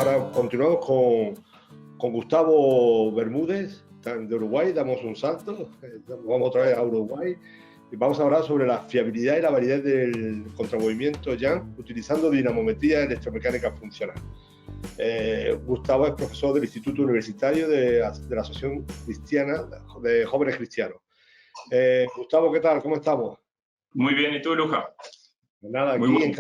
ahora continuamos con Gustavo Bermúdez, de Uruguay. Damos un salto, vamos otra vez a Uruguay y vamos a hablar sobre la fiabilidad y la validez del contramovimiento JAMP utilizando dinamometría electromecánica funcional. Gustavo es profesor del Instituto Universitario de la Asociación Cristiana de Jóvenes Cristianos. Gustavo, ¿qué tal? ¿Cómo estamos? Muy bien, ¿y tú, Luja? Pues nada, aquí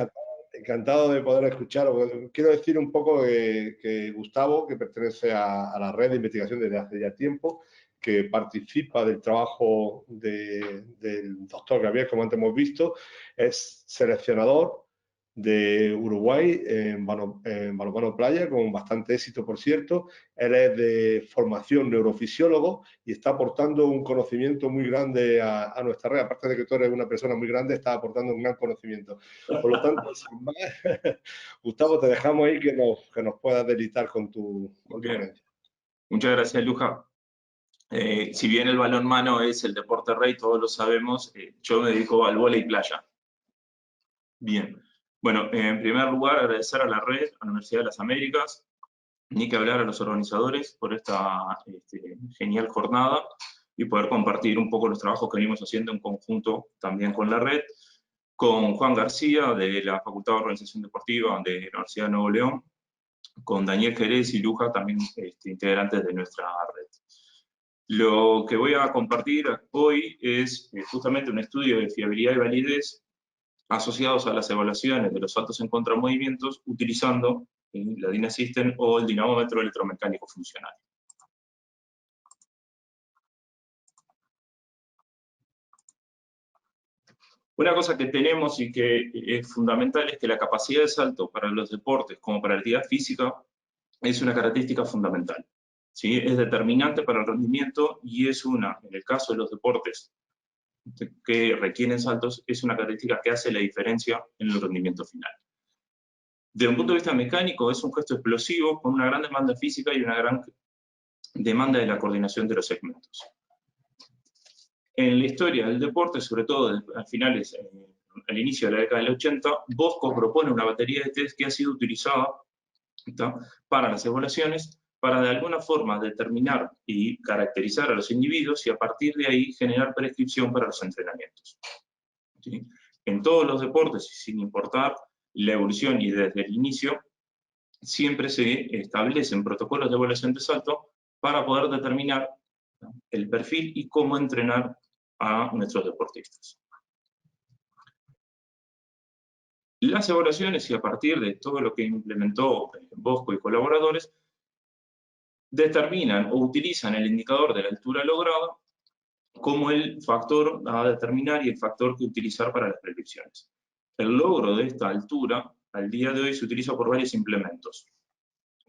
encantado de poder escucharos. Quiero decir un poco que Gustavo, que pertenece a la red de investigación desde hace ya tiempo, que participa del trabajo del doctor Gabriel, como antes hemos visto, es seleccionador de Uruguay en balonmano playa, con bastante éxito, por cierto. Él es de formación neurofisiólogo y está aportando un conocimiento muy grande a nuestra red. Aparte de que tú eres una persona muy grande, está aportando un gran conocimiento. Por lo tanto, sin más, Gustavo, te dejamos ahí que nos puedas deleitar con tu ponencia. Muchas gracias, Luja. Si bien el balonmano es el deporte rey, todos lo sabemos, yo me dedico al vóley playa. Bien. Bueno, en primer lugar, agradecer a la red, a la Universidad de las Américas, ni que hablar a los organizadores por esta genial jornada y poder compartir un poco los trabajos que venimos haciendo en conjunto también con la red, con Juan García de la Facultad de Organización Deportiva de la Universidad de Nuevo León, con Daniel Jerez y Luja, también integrantes de nuestra red. Lo que voy a compartir hoy es justamente un estudio de fiabilidad y validez asociados a las evaluaciones de los saltos en contramovimientos utilizando la DynaSystem o el dinamómetro electromecánico funcional. Una cosa que tenemos y que es fundamental es que la capacidad de salto para los deportes como para la actividad física es una característica fundamental, ¿sí? Es determinante para el rendimiento y es en el caso de los deportes que requieren saltos, es una característica que hace la diferencia en el rendimiento final. Desde un punto de vista mecánico, es un gesto explosivo con una gran demanda física y una gran demanda de la coordinación de los segmentos. En la historia del deporte, sobre todo al inicio de la década del 80, Bosco propone una batería de test que ha sido utilizada para las evaluaciones, para de alguna forma determinar y caracterizar a los individuos y a partir de ahí generar prescripción para los entrenamientos. ¿Sí? En todos los deportes, sin importar la evolución y desde el inicio, siempre se establecen protocolos de evaluación de salto para poder determinar el perfil y cómo entrenar a nuestros deportistas. Las evaluaciones, y a partir de todo lo que implementó Bosco y colaboradores, determinan o utilizan el indicador de la altura lograda como el factor a determinar y el factor que utilizar para las prescripciones. El logro de esta altura, al día de hoy, se utiliza por varios implementos.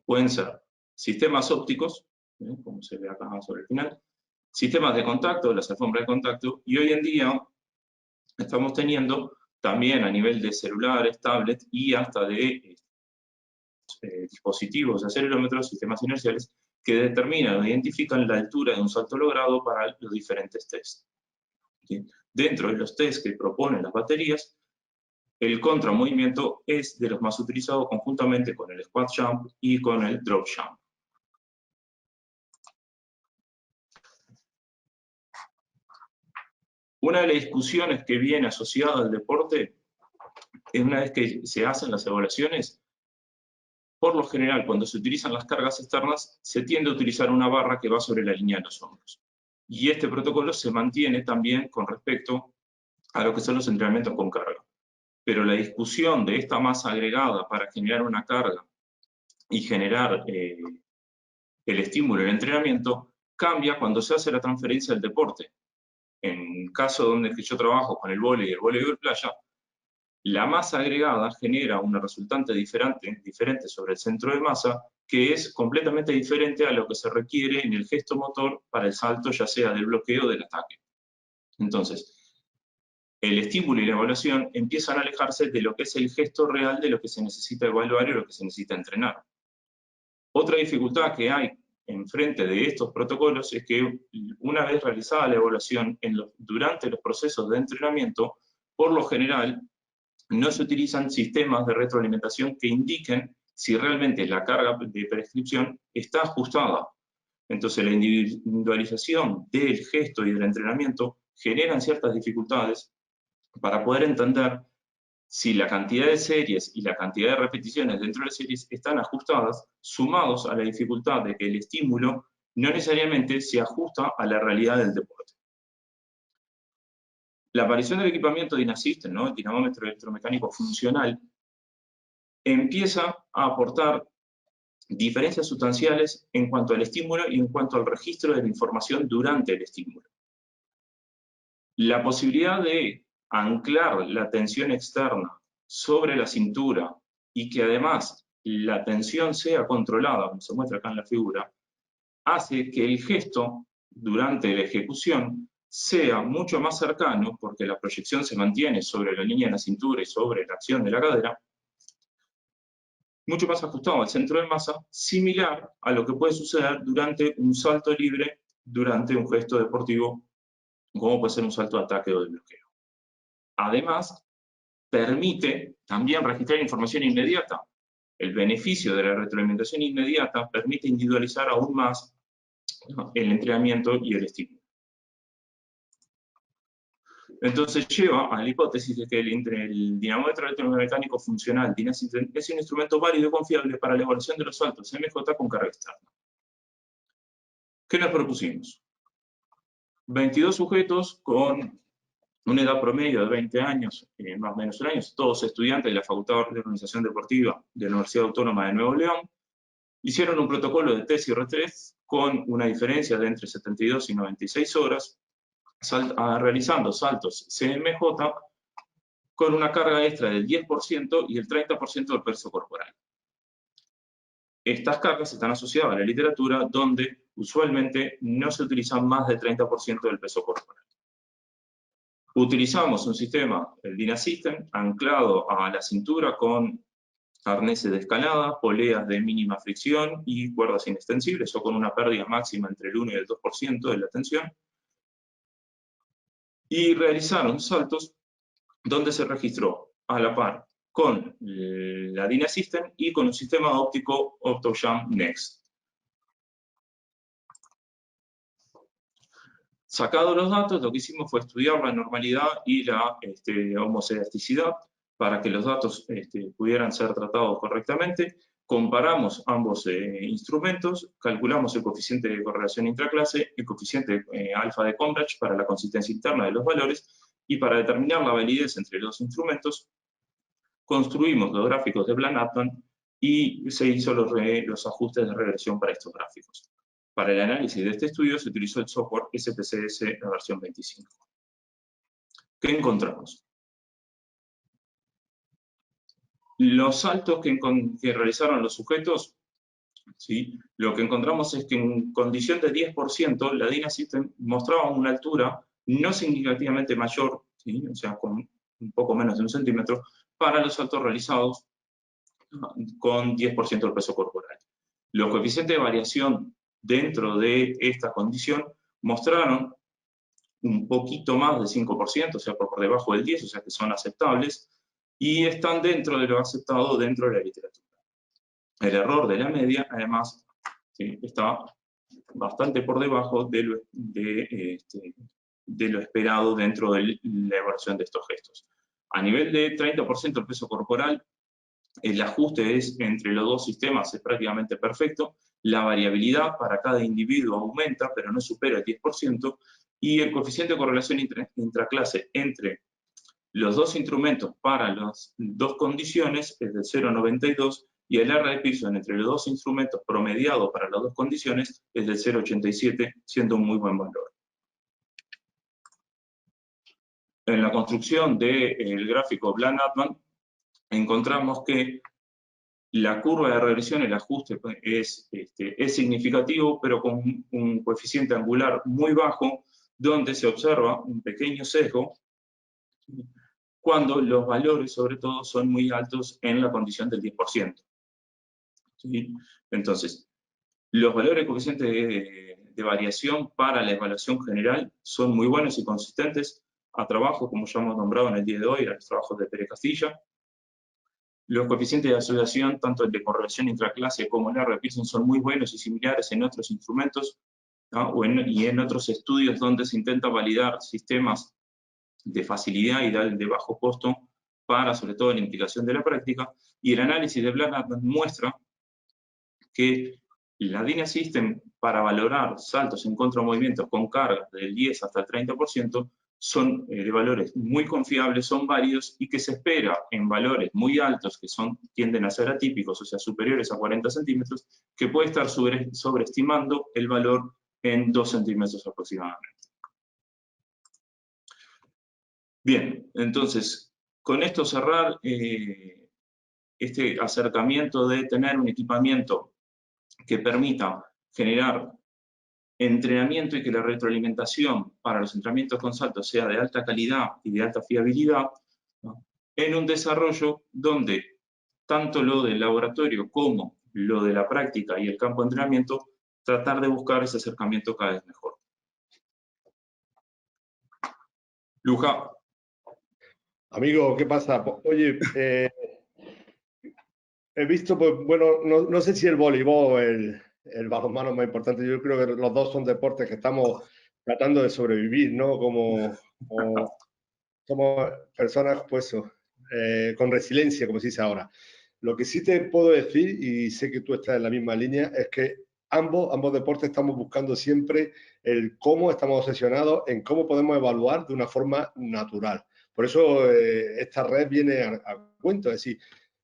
Pueden ser sistemas ópticos, como se ve acá sobre el final, sistemas de contacto, las alfombras de contacto, y hoy en día estamos teniendo también a nivel de celulares, tablets y hasta de dispositivos acelerómetros, sistemas inerciales, que determinan o identifican la altura de un salto logrado para los diferentes tests. ¿Sí? Dentro de los tests que proponen las baterías, el contramovimiento es de los más utilizados conjuntamente con el squat jump y con el drop jump. Una de las discusiones que viene asociada al deporte es una vez que se hacen las evaluaciones, por lo general, cuando se utilizan las cargas externas, se tiende a utilizar una barra que va sobre la línea de los hombros. Y este protocolo se mantiene también con respecto a lo que son los entrenamientos con carga. Pero la discusión de esta masa agregada para generar una carga y generar el estímulo del entrenamiento cambia cuando se hace la transferencia del deporte. En el caso donde yo trabajo con el vóley y el voleibol playa, la masa agregada genera una resultante diferente sobre el centro de masa, que es completamente diferente a lo que se requiere en el gesto motor para el salto, ya sea del bloqueo o del ataque. Entonces, el estímulo y la evaluación empiezan a alejarse de lo que es el gesto real de lo que se necesita evaluar y lo que se necesita entrenar. Otra dificultad que hay enfrente de estos protocolos es que una vez realizada la evaluación durante los procesos de entrenamiento, por lo general no se utilizan sistemas de retroalimentación que indiquen si realmente la carga de prescripción está ajustada. Entonces la individualización del gesto y del entrenamiento generan ciertas dificultades para poder entender si la cantidad de series y la cantidad de repeticiones dentro de las series están ajustadas, sumados a la dificultad de que el estímulo no necesariamente se ajusta a la realidad del deporte. La aparición del equipamiento DynaSystem, ¿no? El dinamómetro electromecánico funcional, empieza a aportar diferencias sustanciales en cuanto al estímulo y en cuanto al registro de la información durante el estímulo. La posibilidad de anclar la tensión externa sobre la cintura y que además la tensión sea controlada, como se muestra acá en la figura, hace que el gesto durante la ejecución sea mucho más cercano, porque la proyección se mantiene sobre la línea de la cintura y sobre la acción de la cadera, mucho más ajustado al centro de masa, similar a lo que puede suceder durante un salto libre, durante un gesto deportivo, como puede ser un salto de ataque o de bloqueo. Además, permite también registrar información inmediata. El beneficio de la retroalimentación inmediata permite individualizar aún más el entrenamiento y el estímulo. Entonces lleva a la hipótesis de que el dinamómetro electromecánico funcional DynaSystem es un instrumento válido y confiable para la evaluación de los saltos MJ con carga externa. ¿Qué nos propusimos? 22 sujetos con una edad promedio de 20 años, más o menos años, todos estudiantes de la Facultad de Organización Deportiva de la Universidad Autónoma de Nuevo León, hicieron un protocolo de test y retest con una diferencia de entre 72 y 96 horas, realizando saltos CMJ con una carga extra del 10% y el 30% del peso corporal. Estas cargas están asociadas a la literatura donde usualmente no se utilizan más del 30% del peso corporal. Utilizamos un sistema, el DynaSystem, anclado a la cintura con arneses de escalada, poleas de mínima fricción y cuerdas inextensibles, o con una pérdida máxima entre el 1 y el 2% de la tensión. Y realizaron saltos donde se registró a la par con la DynaSystem y con un sistema óptico OptoJump Next. Sacados los datos, lo que hicimos fue estudiar la normalidad y la homozelasticidad para que los datos pudieran ser tratados correctamente. Comparamos ambos instrumentos, calculamos el coeficiente de correlación intraclase, el coeficiente alfa de Cambridge para la consistencia interna de los valores, y para determinar la validez entre los instrumentos, construimos los gráficos de Bland-Altman y se hizo los ajustes de regresión para estos gráficos. Para el análisis de este estudio se utilizó el software SPSS la versión 25. ¿Qué encontramos? Los saltos que realizaron los sujetos, ¿sí? Lo que encontramos es que en condición de 10%, la DynaSystem mostraba una altura no significativamente mayor, ¿sí? O sea, con un poco menos de 1 centímetro, para los saltos realizados con 10% del peso corporal. Los coeficientes de variación dentro de esta condición mostraron un poquito más del 5%, o sea, por debajo del 10%, o sea que son aceptables, y están dentro de lo aceptado dentro de la literatura. El error de la media, además, ¿sí? Está bastante por debajo de lo esperado dentro de la evaluación de estos gestos. A nivel de 30% del peso corporal, el ajuste entre los dos sistemas es prácticamente perfecto. La variabilidad para cada individuo aumenta, pero no supera el 10%, y el coeficiente de correlación intraclase entre los dos instrumentos para las dos condiciones es de 0,92, y el R de Pearson entre los dos instrumentos promediado para las dos condiciones es de 0,87, siendo un muy buen valor. En la construcción del gráfico Bland-Altman, encontramos que la curva de regresión, el ajuste es significativo, pero con un coeficiente angular muy bajo, donde se observa un pequeño sesgo, cuando los valores, sobre todo, son muy altos en la condición del 10%. ¿Sí? Entonces, los valores de coeficiente de variación para la evaluación general son muy buenos y consistentes a trabajos, como ya hemos nombrado en el día de hoy, a los trabajos de Pérez Castilla. Los coeficientes de asociación, tanto el de correlación intraclase como el R de Pearson, son muy buenos y similares en otros instrumentos, ¿no? y en otros estudios donde se intenta validar sistemas de facilidad y de bajo costo para, sobre todo, la implicación de la práctica. Y el análisis de Black muestra que la Dynamic System, para valorar saltos en contramovimientos con cargas del 10 hasta el 30%, son de valores muy confiables, son válidos y que se espera en valores muy altos, que tienden a ser atípicos, o sea, superiores a 40 centímetros, que puede estar sobreestimando el valor en 2 centímetros aproximadamente. Bien, entonces, con esto cerrar este acercamiento de tener un equipamiento que permita generar entrenamiento y que la retroalimentación para los entrenamientos con saltos sea de alta calidad y de alta fiabilidad, ¿no? En un desarrollo donde tanto lo del laboratorio como lo de la práctica y el campo de entrenamiento, tratar de buscar ese acercamiento cada vez mejor. Luja. Amigo, ¿qué pasa? Oye, he visto, pues bueno, no sé si el voleibol o el balonmano es más importante. Yo creo que los dos son deportes que estamos tratando de sobrevivir, ¿no? Como somos personas, pues, con resiliencia, como se dice ahora. Lo que sí te puedo decir, y sé que tú estás en la misma línea, es que ambos deportes estamos buscando siempre el cómo estamos obsesionados en cómo podemos evaluar de una forma natural. Por eso esta red viene a cuento, es decir,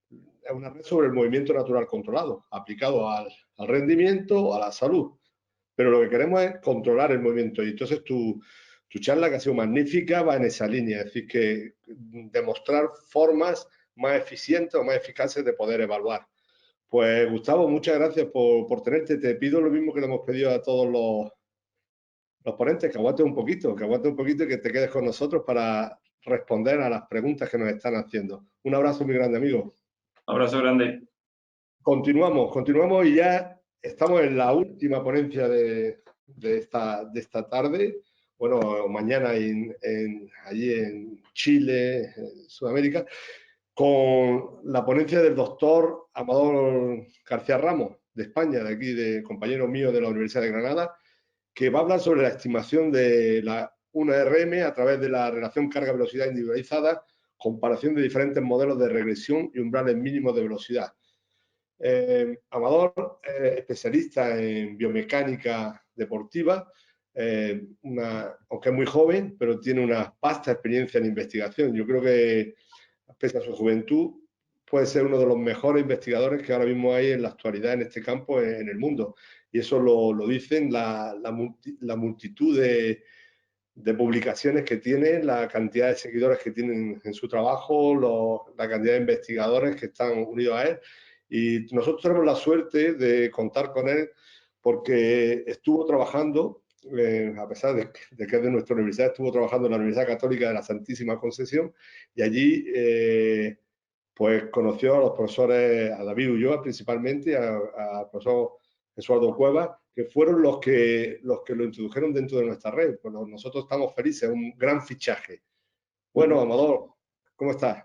es una red sobre el movimiento natural controlado, aplicado al rendimiento, a la salud. Pero lo que queremos es controlar el movimiento. Y entonces tu charla, que ha sido magnífica, va en esa línea. Es decir, que demostrar formas más eficientes o más eficaces de poder evaluar. Pues Gustavo, muchas gracias por tenerte. Te pido lo mismo que le hemos pedido a todos los ponentes, que aguantes un poquito, y que te quedes con nosotros para responder a las preguntas que nos están haciendo. Un abrazo muy grande, amigo. Abrazo grande. Continuamos y ya estamos en la última ponencia de esta tarde. Bueno, mañana allí en Chile, en Sudamérica, con la ponencia del doctor Amador García Ramos, de España, de aquí, compañero mío de la Universidad de Granada, que va a hablar sobre la estimación de la 1RM a través de la relación carga-velocidad individualizada, comparación de diferentes modelos de regresión y umbrales mínimos de velocidad. Amador, especialista en biomecánica deportiva, aunque es muy joven, pero tiene una vasta experiencia en investigación. Yo creo que, pese a su juventud, puede ser uno de los mejores investigadores que ahora mismo hay en la actualidad en este campo en el mundo. Y eso lo dicen la multitud de publicaciones que tiene, la cantidad de seguidores que tienen en su trabajo, la cantidad de investigadores que están unidos a él. Y nosotros tenemos la suerte de contar con él porque estuvo trabajando, a pesar de que es de nuestra universidad, estuvo trabajando en la Universidad Católica de la Santísima Concepción y allí pues conoció a los profesores, a David Ulloa principalmente, al profesor Esuardo Cuevas, que fueron los que lo introdujeron dentro de nuestra red. Bueno, nosotros estamos felices, un gran fichaje. Bueno, Amador, ¿cómo estás?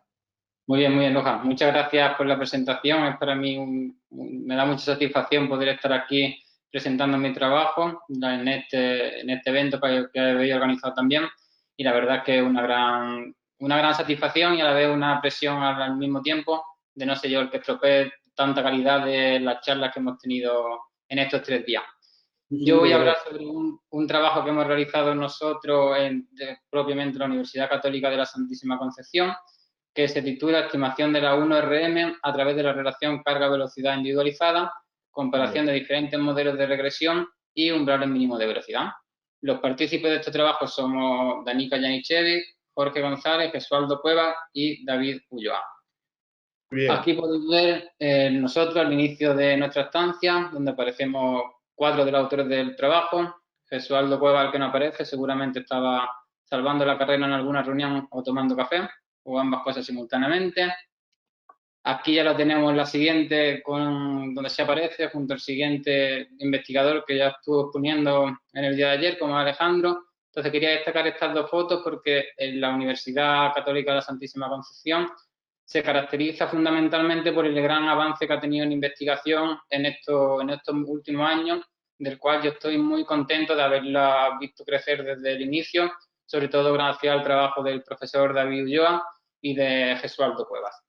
Muy bien, Loja. Muchas gracias por la presentación. Es para mí me da mucha satisfacción poder estar aquí presentando mi trabajo en este evento que habéis organizado también. Y la verdad es que es una gran satisfacción y a la vez una presión al mismo tiempo de no ser yo el que estropee tanta calidad de las charlas que hemos tenido en estos 3 días. Yo voy a hablar sobre un trabajo que hemos realizado nosotros propiamente en la Universidad Católica de la Santísima Concepción, que se titula Estimación de la 1RM a través de la relación carga-velocidad individualizada, comparación de diferentes modelos de regresión y umbrales mínimos de velocidad. Los partícipes de este trabajo somos Danica Yanichevic, Jorge González, Gesualdo Cuevas y David Ulloa. Aquí podéis ver nosotros al inicio de nuestra estancia, donde aparecemos 4 de los autores del trabajo. Gesualdo Cuevas, el que no aparece, seguramente estaba salvando la carrera en alguna reunión o tomando café, o ambas cosas simultáneamente. Aquí ya lo tenemos en la siguiente, donde se aparece junto al siguiente investigador que ya estuvo exponiendo en el día de ayer, como Alejandro. Entonces quería destacar estas 2 fotos porque en la Universidad Católica de la Santísima Concepción se caracteriza fundamentalmente por el gran avance que ha tenido en investigación en estos últimos años, del cual yo estoy muy contento de haberla visto crecer desde el inicio, sobre todo gracias al trabajo del profesor David Ulloa y de Gesualdo Cuevas.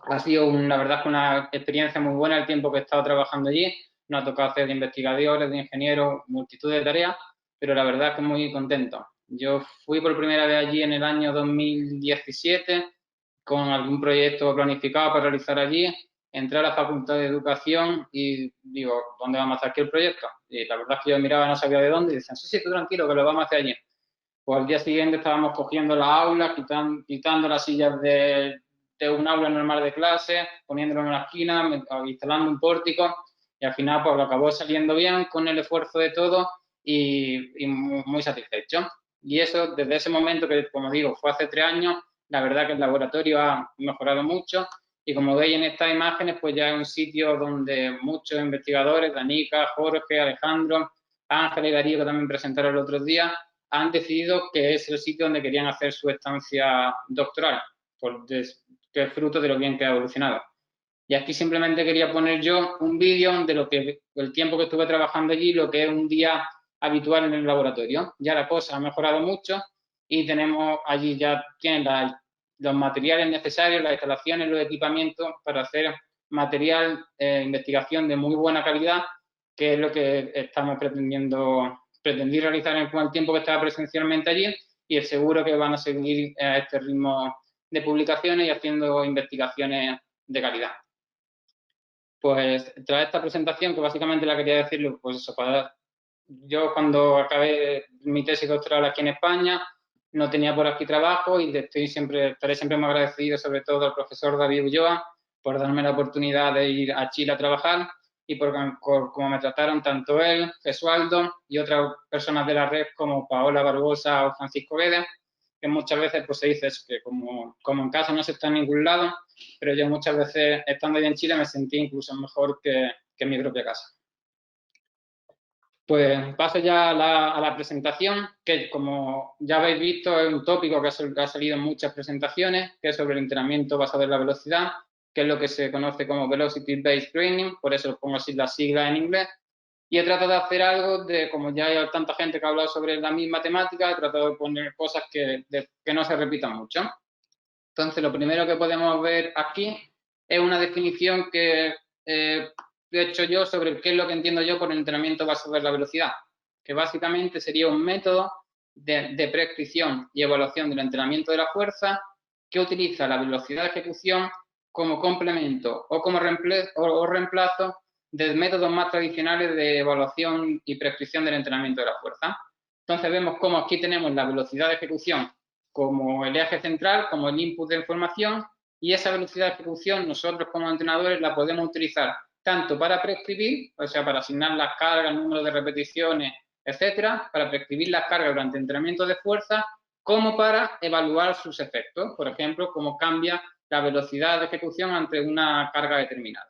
Ha sido, la verdad, una experiencia muy buena el tiempo que he estado trabajando allí. Nos ha tocado hacer de investigadores, de ingenieros, multitud de tareas, pero la verdad es que muy contento. Yo fui por primera vez allí en el año 2017 con algún proyecto planificado para realizar allí. Entré a la Facultad de Educación y digo, ¿dónde vamos a hacer aquí el proyecto? Y la verdad es que yo miraba, no sabía de dónde, y decían, sí, tú tranquilo, que lo vamos a hacer allí. Pues al día siguiente estábamos cogiendo las aulas, quitando las sillas de un aula normal de clase, poniéndolo en una esquina, instalando un pórtico, y al final pues lo acabó saliendo bien con el esfuerzo de todos y muy satisfecho. Y eso, desde ese momento, que como digo, fue hace 3 años, la verdad que el laboratorio ha mejorado mucho y como veis en estas imágenes, pues ya es un sitio donde muchos investigadores, Danica, Jorge, Alejandro, Ángel y Darío, que también presentaron el otro día, han decidido que es el sitio donde querían hacer su estancia doctoral, que es fruto de lo bien que ha evolucionado. Y aquí simplemente quería poner yo un vídeo de el tiempo que estuve trabajando allí, lo que es un día habitual en el laboratorio. Ya la cosa ha mejorado mucho y tenemos allí tienen los materiales necesarios, las instalaciones, los equipamientos para hacer material, investigación de muy buena calidad, que es lo que estamos pretendí realizar con el tiempo que estaba presencialmente allí y es seguro que van a seguir a este ritmo de publicaciones y haciendo investigaciones de calidad. Pues tras esta presentación, que básicamente la quería decirlo, pues eso, yo cuando acabé mi tesis doctoral aquí en España, no tenía por aquí trabajo y estaré siempre muy agradecido, sobre todo al profesor David Ulloa, por darme la oportunidad de ir a Chile a trabajar y por cómo me trataron tanto él, Gesualdo y otras personas de la red como Paola Barbosa o Francisco Guedes, que muchas veces pues se dice eso, que como en casa no se está en ningún lado, pero yo muchas veces estando allí en Chile me sentí incluso mejor que en mi propia casa. Pues paso ya a la presentación, que como ya habéis visto es un tópico que ha salido en muchas presentaciones, que es sobre el entrenamiento basado en la velocidad, que es lo que se conoce como Velocity Based Training, por eso pongo así la sigla en inglés. Y he tratado de hacer algo como ya hay tanta gente que ha hablado sobre la misma temática, he tratado de poner cosas que no se repitan mucho. Entonces, lo primero que podemos ver aquí es una definición que he hecho yo sobre qué es lo que entiendo yo por el entrenamiento basado en la velocidad, que básicamente sería un método de prescripción y evaluación del entrenamiento de la fuerza que utiliza la velocidad de ejecución como complemento o como reemplazo de métodos más tradicionales de evaluación y prescripción del entrenamiento de la fuerza. Entonces vemos cómo aquí tenemos la velocidad de ejecución como el eje central, como el input de información, y esa velocidad de ejecución nosotros como entrenadores la podemos utilizar tanto para prescribir, o sea, para asignar las cargas, el número de repeticiones, etcétera, para prescribir las cargas durante entrenamiento de fuerza, como para evaluar sus efectos, por ejemplo, cómo cambia la velocidad de ejecución ante una carga determinada.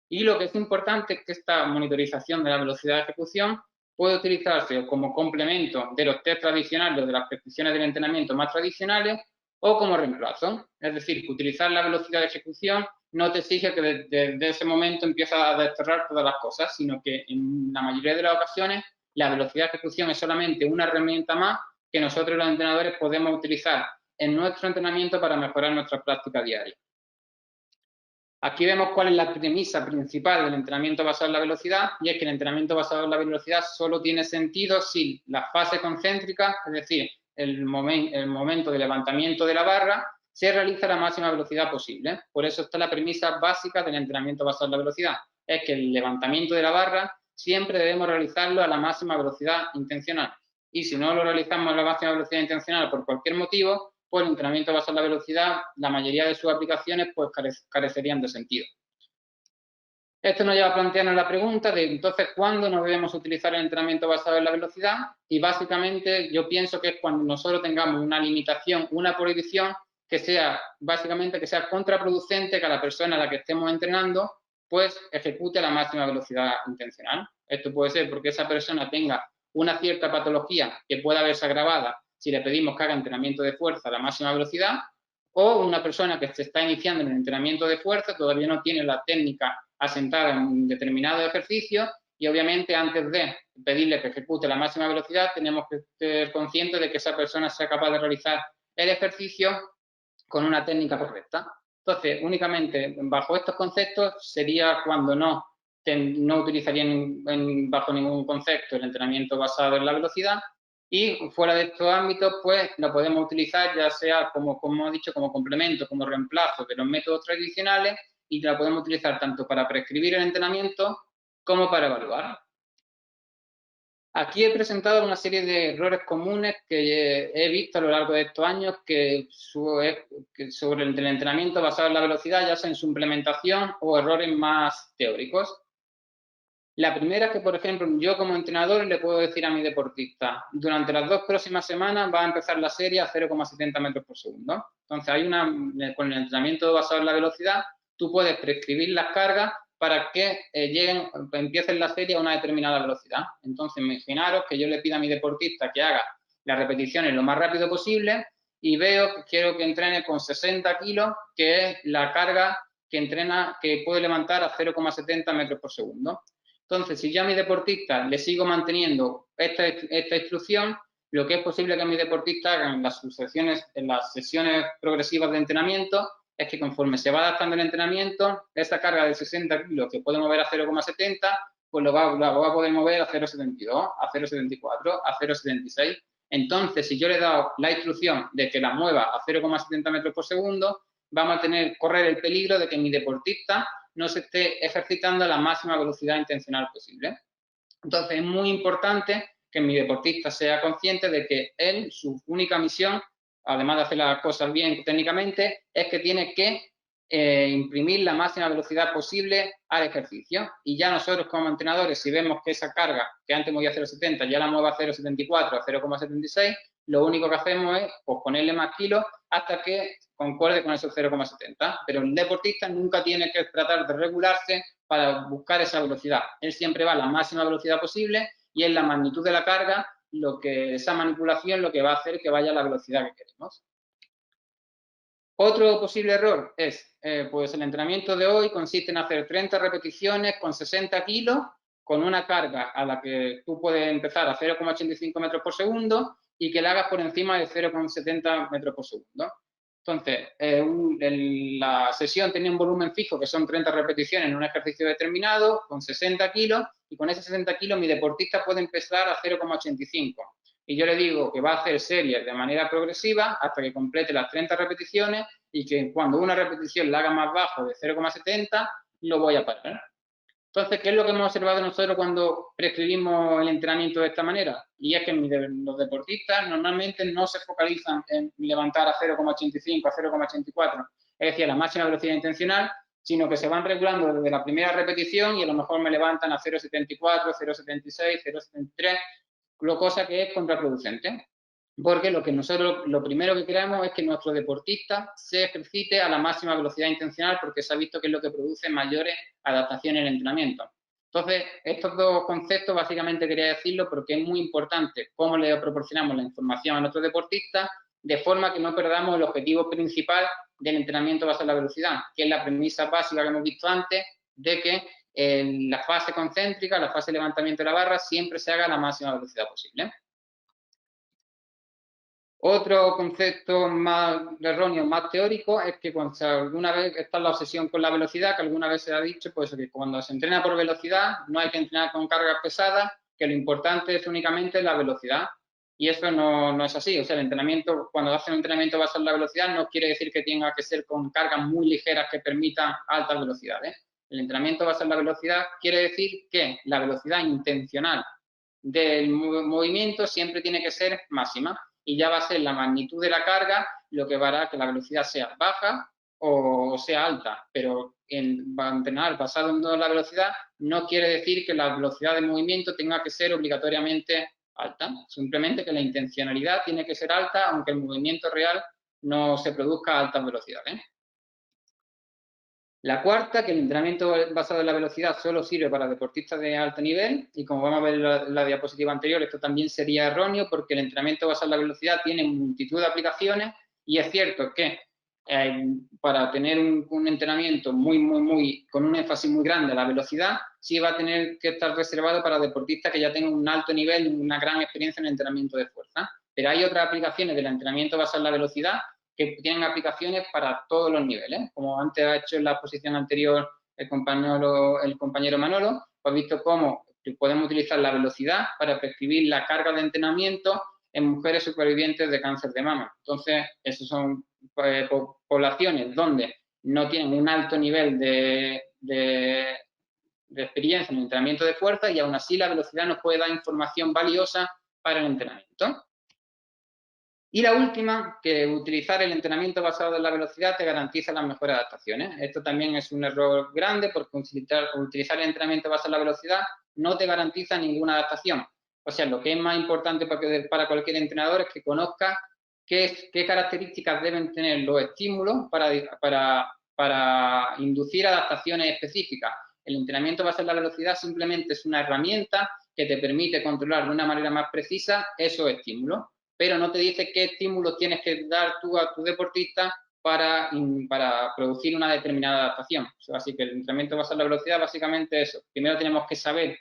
Y lo que es importante es que esta monitorización de la velocidad de ejecución puede utilizarse como complemento de los test tradicionales o de las prescripciones del entrenamiento más tradicionales o como reemplazo. Es decir, que utilizar la velocidad de ejecución no te exige que desde ese momento empieces a desterrar todas las cosas, sino que en la mayoría de las ocasiones la velocidad de ejecución es solamente una herramienta más que nosotros los entrenadores podemos utilizar en nuestro entrenamiento para mejorar nuestra práctica diaria. Aquí vemos cuál es la premisa principal del entrenamiento basado en la velocidad, y es que el entrenamiento basado en la velocidad solo tiene sentido si la fase concéntrica, es decir, el momento de levantamiento de la barra, se realiza a la máxima velocidad posible. Por eso está la premisa básica del entrenamiento basado en la velocidad, es que el levantamiento de la barra siempre debemos realizarlo a la máxima velocidad intencional. Y si no lo realizamos a la máxima velocidad intencional por cualquier motivo, pues el entrenamiento basado en la velocidad, la mayoría de sus aplicaciones pues carecerían de sentido. Esto nos lleva a plantearnos la pregunta de entonces cuándo no debemos utilizar el entrenamiento basado en la velocidad, y básicamente yo pienso que es cuando nosotros tengamos una limitación, una prohibición que sea básicamente que sea contraproducente que a la persona a la que estemos entrenando pues ejecute a la máxima velocidad intencional. Esto puede ser porque esa persona tenga una cierta patología que pueda verse agravada si le pedimos que haga entrenamiento de fuerza a la máxima velocidad, o una persona que se está iniciando en el entrenamiento de fuerza, todavía no tiene la técnica asentada en un determinado ejercicio y obviamente antes de pedirle que ejecute la máxima velocidad tenemos que ser conscientes de que esa persona sea capaz de realizar el ejercicio con una técnica correcta. Entonces, únicamente bajo estos conceptos sería cuando no utilizarían bajo ningún concepto el entrenamiento basado en la velocidad, y fuera de estos ámbitos, pues lo podemos utilizar ya sea como he dicho, como complemento, como reemplazo de los métodos tradicionales, y la podemos utilizar tanto para prescribir el entrenamiento como para evaluar. Aquí he presentado una serie de errores comunes que he visto a lo largo de estos años que sobre el entrenamiento basado en la velocidad, ya sea en su implementación o errores más teóricos. La primera es que, por ejemplo, yo como entrenador le puedo decir a mi deportista, durante las 2 próximas semanas va a empezar la serie a 0,70 metros por segundo. Entonces, con el entrenamiento basado en la velocidad, tú puedes prescribir las cargas para que empiecen la serie a una determinada velocidad. Entonces, imaginaros que yo le pido a mi deportista que haga las repeticiones lo más rápido posible y quiero que entrene con 60 kilos, que es la carga que puede levantar a 0,70 metros por segundo. Entonces, si yo a mi deportista le sigo manteniendo esta instrucción, lo que es posible que mi deportista haga en las sesiones progresivas de entrenamiento es que conforme se va adaptando el entrenamiento, esa carga de 60 kilos que puede mover a 0,70, pues lo va a poder mover a 0,72, a 0,74, a 0,76. Entonces, si yo le he dado la instrucción de que la mueva a 0,70 metros por segundo, vamos a correr el peligro de que mi deportista no se esté ejercitando a la máxima velocidad intencional posible. Entonces, es muy importante que mi deportista sea consciente de que su única misión, además de hacer las cosas bien técnicamente, es que tiene que imprimir la máxima velocidad posible al ejercicio. Y ya nosotros como entrenadores, si vemos que esa carga que antes movía a 0,70 ya la mueve a 0,74, a 0,76, lo único que hacemos es ponerle más kilos hasta que concuerde con esos 0,70. Pero el deportista nunca tiene que tratar de regularse para buscar esa velocidad. Él siempre va a la máxima velocidad posible y es la magnitud de la carga, esa manipulación lo que va a hacer que vaya a la velocidad que queremos. Otro posible error es, pues el entrenamiento de hoy consiste en hacer 30 repeticiones con 60 kilos, con una carga a la que tú puedes empezar a 0,85 metros por segundo y que la hagas por encima de 0,70 metros por segundo. Entonces, la sesión tenía un volumen fijo que son 30 repeticiones en un ejercicio determinado con 60 kilos y con esos 60 kilos mi deportista puede empezar a 0,85. Y yo le digo que va a hacer series de manera progresiva hasta que complete las 30 repeticiones y que cuando una repetición la haga más bajo de 0,70 lo voy a parar. Entonces, ¿qué es lo que hemos observado nosotros cuando prescribimos el entrenamiento de esta manera? Y es que los deportistas normalmente no se focalizan en levantar a 0,85, a 0,84, es decir, a la máxima velocidad intencional, sino que se van regulando desde la primera repetición y a lo mejor me levantan a 0,74, 0,76, 0,73, cosa que es contraproducente. Porque lo primero que queremos es que nuestro deportista se ejercite a la máxima velocidad intencional porque se ha visto que es lo que produce mayores adaptaciones en el entrenamiento. Entonces, estos dos conceptos básicamente quería decirlo porque es muy importante cómo le proporcionamos la información a nuestros deportistas de forma que no perdamos el objetivo principal del entrenamiento basado en la velocidad, que es la premisa básica que hemos visto antes de que en la fase concéntrica, la fase de levantamiento de la barra, siempre se haga a la máxima velocidad posible. Otro concepto más erróneo, más teórico, es que cuando alguna vez está la obsesión con la velocidad, que alguna vez se ha dicho, pues que cuando se entrena por velocidad no hay que entrenar con cargas pesadas, que lo importante es únicamente la velocidad. Y eso no es así. O sea, el entrenamiento, cuando hacen un entrenamiento basado en la velocidad, no quiere decir que tenga que ser con cargas muy ligeras que permitan altas velocidades. El entrenamiento basado en la velocidad quiere decir que la velocidad intencional del movimiento siempre tiene que ser máxima y ya va a ser la magnitud de la carga lo que hará que la velocidad sea baja o sea alta, pero entrenar basado en la velocidad no quiere decir que la velocidad de movimiento tenga que ser obligatoriamente alta, simplemente que la intencionalidad tiene que ser alta aunque el movimiento real no se produzca a altas velocidades. La cuarta, que el entrenamiento basado en la velocidad solo sirve para deportistas de alto nivel y como vamos a ver en la diapositiva anterior, esto también sería erróneo porque el entrenamiento basado en la velocidad tiene multitud de aplicaciones y es cierto que para tener un entrenamiento con un énfasis muy grande a la velocidad, sí va a tener que estar reservado para deportistas que ya tengan un alto nivel y una gran experiencia en el entrenamiento de fuerza. Pero hay otras aplicaciones del entrenamiento basado en la velocidad que tienen aplicaciones para todos los niveles. Como antes ha hecho en la exposición anterior el compañero Manolo, pues ha visto cómo podemos utilizar la velocidad para prescribir la carga de entrenamiento en mujeres supervivientes de cáncer de mama. Entonces, esas son poblaciones donde no tienen un alto nivel de experiencia en el entrenamiento de fuerza y aún así la velocidad nos puede dar información valiosa para el entrenamiento. Y la última, que utilizar el entrenamiento basado en la velocidad te garantiza las mejores adaptaciones. Esto también es un error grande porque utilizar el entrenamiento basado en la velocidad no te garantiza ninguna adaptación. O sea, lo que es más importante para cualquier entrenador es que conozca qué características deben tener los estímulos para inducir adaptaciones específicas. El entrenamiento basado en la velocidad simplemente es una herramienta que te permite controlar de una manera más precisa esos estímulos, pero no te dice qué estímulos tienes que dar tú a tu deportista para producir una determinada adaptación. Así que el entrenamiento basado en la velocidad básicamente es eso. Primero tenemos que saber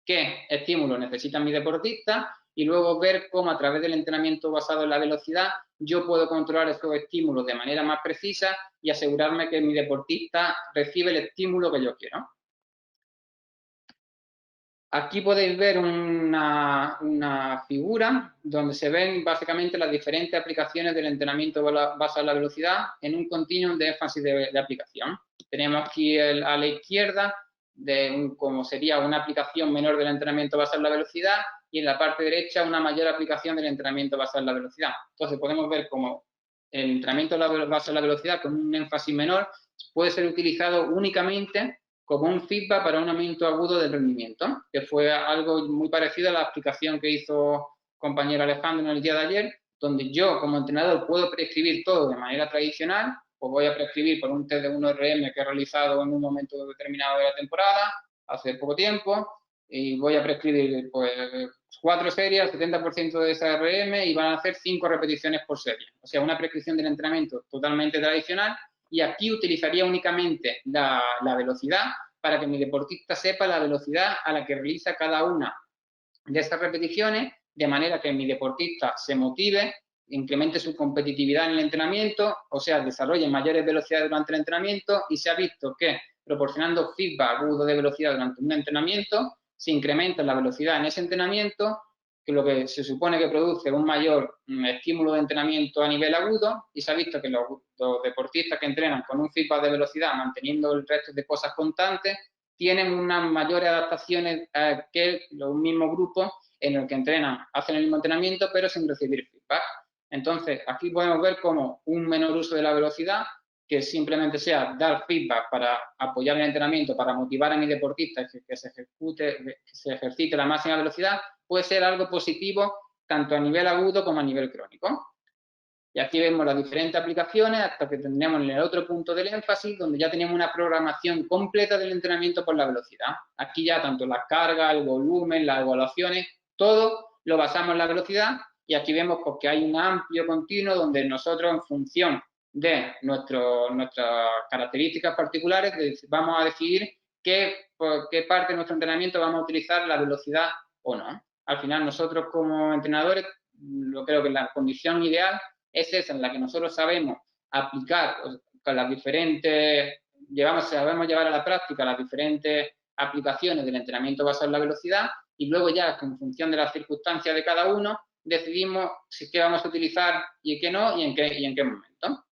qué estímulos necesita mi deportista y luego ver cómo a través del entrenamiento basado en la velocidad yo puedo controlar esos estímulos de manera más precisa y asegurarme que mi deportista recibe el estímulo que yo quiero. Aquí podéis ver una figura donde se ven básicamente las diferentes aplicaciones del entrenamiento basado en la velocidad en un continuum de énfasis de aplicación. Tenemos aquí a la izquierda como sería una aplicación menor del entrenamiento basado en la velocidad y en la parte derecha una mayor aplicación del entrenamiento basado en la velocidad. Entonces podemos ver cómo el entrenamiento basado en la velocidad con un énfasis menor puede ser utilizado únicamente como un feedback para un aumento agudo del rendimiento, que fue algo muy parecido a la explicación que hizo compañero Alejandro en el día de ayer, donde yo como entrenador puedo prescribir todo de manera tradicional, pues voy a prescribir por un test de 1RM que he realizado en un momento determinado de la temporada, hace poco tiempo, y voy a prescribir pues 4 series, 70% de esa RM y van a hacer 5 repeticiones por serie. O sea, una prescripción del entrenamiento totalmente tradicional. Y aquí utilizaría únicamente la velocidad para que mi deportista sepa la velocidad a la que realiza cada una de esas repeticiones, de manera que mi deportista se motive, incremente su competitividad en el entrenamiento, o sea, desarrolle mayores velocidades durante el entrenamiento y se ha visto que proporcionando feedback agudo de velocidad durante un entrenamiento, se incrementa la velocidad en ese entrenamiento, que lo que se supone que produce un mayor estímulo de entrenamiento a nivel agudo, y se ha visto que los deportistas que entrenan con un feedback de velocidad manteniendo el resto de cosas constantes tienen unas mayores adaptaciones que los mismos grupos en el que entrenan, hacen el mismo entrenamiento pero sin recibir feedback. Entonces aquí podemos ver cómo un menor uso de la velocidad, que simplemente sea dar feedback para apoyar el entrenamiento, para motivar a mi deportista que se ejercite la máxima velocidad, puede ser algo positivo tanto a nivel agudo como a nivel crónico. Y aquí vemos las diferentes aplicaciones hasta que tendremos en el otro punto del énfasis, donde ya tenemos una programación completa del entrenamiento por la velocidad. Aquí ya tanto las cargas, el volumen, las evaluaciones, todo lo basamos en la velocidad y aquí vemos pues, que hay un amplio continuo donde nosotros en función de nuestras características particulares vamos a decidir qué parte de nuestro entrenamiento vamos a utilizar la velocidad o no. Al final nosotros como entrenadores, yo creo que la condición ideal es esa en la que nosotros sabemos aplicar con las diferentes, sabemos llevar a la práctica las diferentes aplicaciones del entrenamiento basado en la velocidad y luego ya en función de las circunstancias de cada uno decidimos si qué vamos a utilizar y qué no y en qué momento.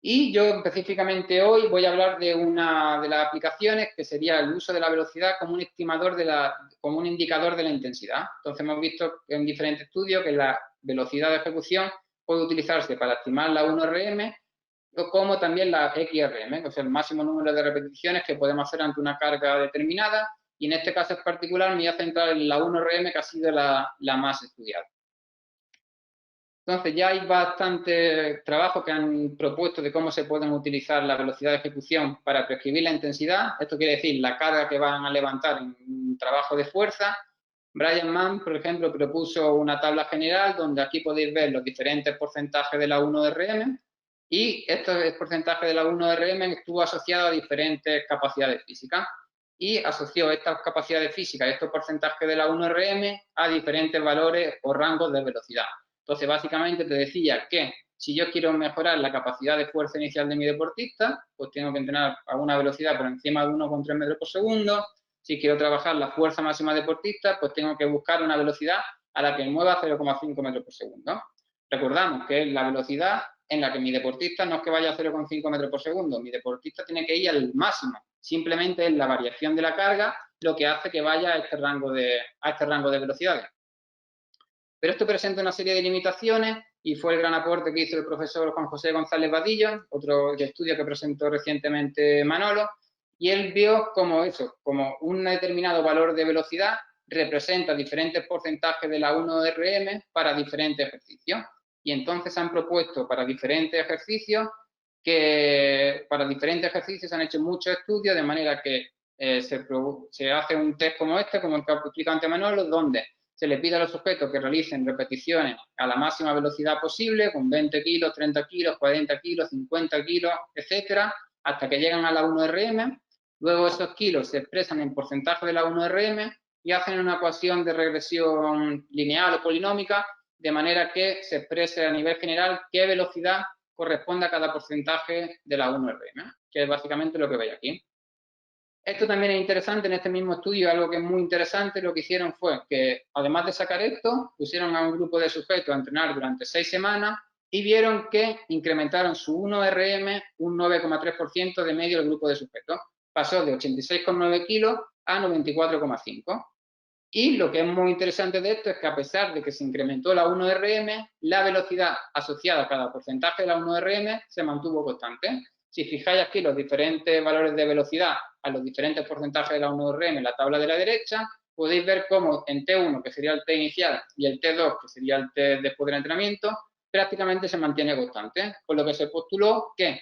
Y yo específicamente hoy voy a hablar de una de las aplicaciones que sería el uso de la velocidad como un estimador como un indicador de la intensidad. Entonces hemos visto en diferentes estudios que la velocidad de ejecución puede utilizarse para estimar la 1RM como también la XRM, o sea, el máximo número de repeticiones que podemos hacer ante una carga determinada. Y en este caso en particular me voy a centrar en la 1RM que ha sido la más estudiada. Entonces ya hay bastante trabajo que han propuesto de cómo se pueden utilizar la velocidad de ejecución para prescribir la intensidad. Esto quiere decir la carga que van a levantar en un trabajo de fuerza. Brian Mann, por ejemplo, propuso una tabla general donde aquí podéis ver los diferentes porcentajes de la 1RM Y este porcentaje de la 1RM estuvo asociado a diferentes capacidades físicas y asoció estas capacidades físicas y estos porcentajes de la 1RM a diferentes valores o rangos de velocidad. Entonces, básicamente te decía que si yo quiero mejorar la capacidad de fuerza inicial de mi deportista, pues tengo que entrenar a una velocidad por encima de 1,3 metros por segundo. Si quiero trabajar la fuerza máxima deportista, pues tengo que buscar una velocidad a la que mueva 0,5 metros por segundo. Recordamos que es la velocidad en la que mi deportista no es que vaya a 0,5 metros por segundo, mi deportista tiene que ir al máximo. Simplemente es la variación de la carga lo que hace que vaya a este rango de velocidades. Pero esto presenta una serie de limitaciones y fue el gran aporte que hizo el profesor Juan José González Vadillo, otro estudio que presentó recientemente Manolo, y él vio como eso, como un determinado valor de velocidad representa diferentes porcentajes de la 1RM para diferentes ejercicios. Y entonces han propuesto para diferentes ejercicios se han hecho muchos estudios de manera que se hace un test como este, como el que ha explicado antes Manolo, donde se le pide a los sujetos que realicen repeticiones a la máxima velocidad posible, con 20 kilos, 30 kilos, 40 kilos, 50 kilos, etcétera, hasta que llegan a la 1RM. Luego esos kilos se expresan en porcentaje de la 1RM y hacen una ecuación de regresión lineal o polinómica, de manera que se exprese a nivel general qué velocidad corresponde a cada porcentaje de la 1RM, que es básicamente lo que veis aquí. Esto también es interesante en este mismo estudio, algo que es muy interesante, lo que hicieron fue que, además de sacar esto, pusieron a un grupo de sujetos a entrenar durante 6 semanas y vieron que incrementaron su 1RM un 9,3% de medio del grupo de sujetos. Pasó de 86,9 kilos a 94,5. Y lo que es muy interesante de esto es que a pesar de que se incrementó la 1RM, la velocidad asociada a cada porcentaje de la 1RM se mantuvo constante. Si fijáis aquí los diferentes valores de velocidad a los diferentes porcentajes de la 1RM en la tabla de la derecha, podéis ver cómo en T1, que sería el T inicial, y el T2, que sería el T después del entrenamiento, prácticamente se mantiene constante. Por lo que se postuló que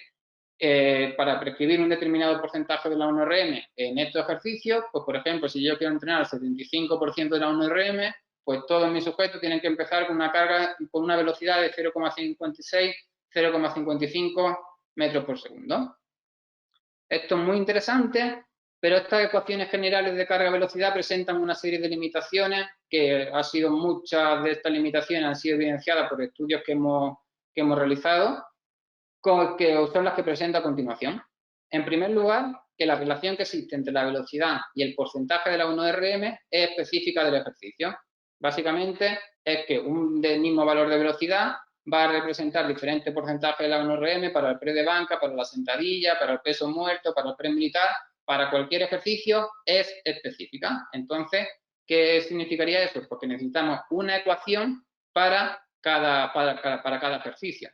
para prescribir un determinado porcentaje de la 1RM en estos ejercicios, pues por ejemplo, si yo quiero entrenar el 75% de la 1RM, pues todos mis sujetos tienen que empezar con una carga, con una velocidad de 0,56, 0,55 metros por segundo. Esto es muy interesante, pero estas ecuaciones generales de carga-velocidad presentan una serie de limitaciones que muchas de estas limitaciones han sido evidenciadas por estudios que hemos realizado, que son las que presento a continuación. En primer lugar, que la relación que existe entre la velocidad y el porcentaje de la 1RM es específica del ejercicio. Básicamente es que un mismo valor de velocidad va a representar diferentes porcentajes de la 1RM para el press de banca, para la sentadilla, para el peso muerto, para el press militar, para cualquier ejercicio es específica. Entonces, ¿qué significaría eso? Porque necesitamos una ecuación para cada ejercicio.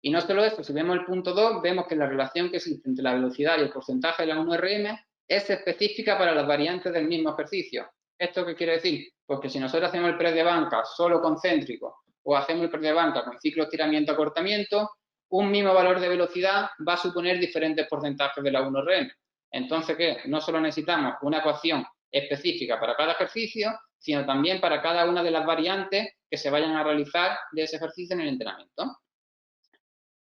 Y no solo eso, si vemos el punto 2, vemos que la relación que existe entre la velocidad y el porcentaje de la 1RM es específica para las variantes del mismo ejercicio. ¿Esto qué quiere decir? Pues que si nosotros hacemos el press de banca solo concéntrico o hacemos el press de banca con ciclo estiramiento-acortamiento, un mismo valor de velocidad va a suponer diferentes porcentajes de la 1RM. Entonces, ¿qué? No solo necesitamos una ecuación específica para cada ejercicio, sino también para cada una de las variantes que se vayan a realizar de ese ejercicio en el entrenamiento.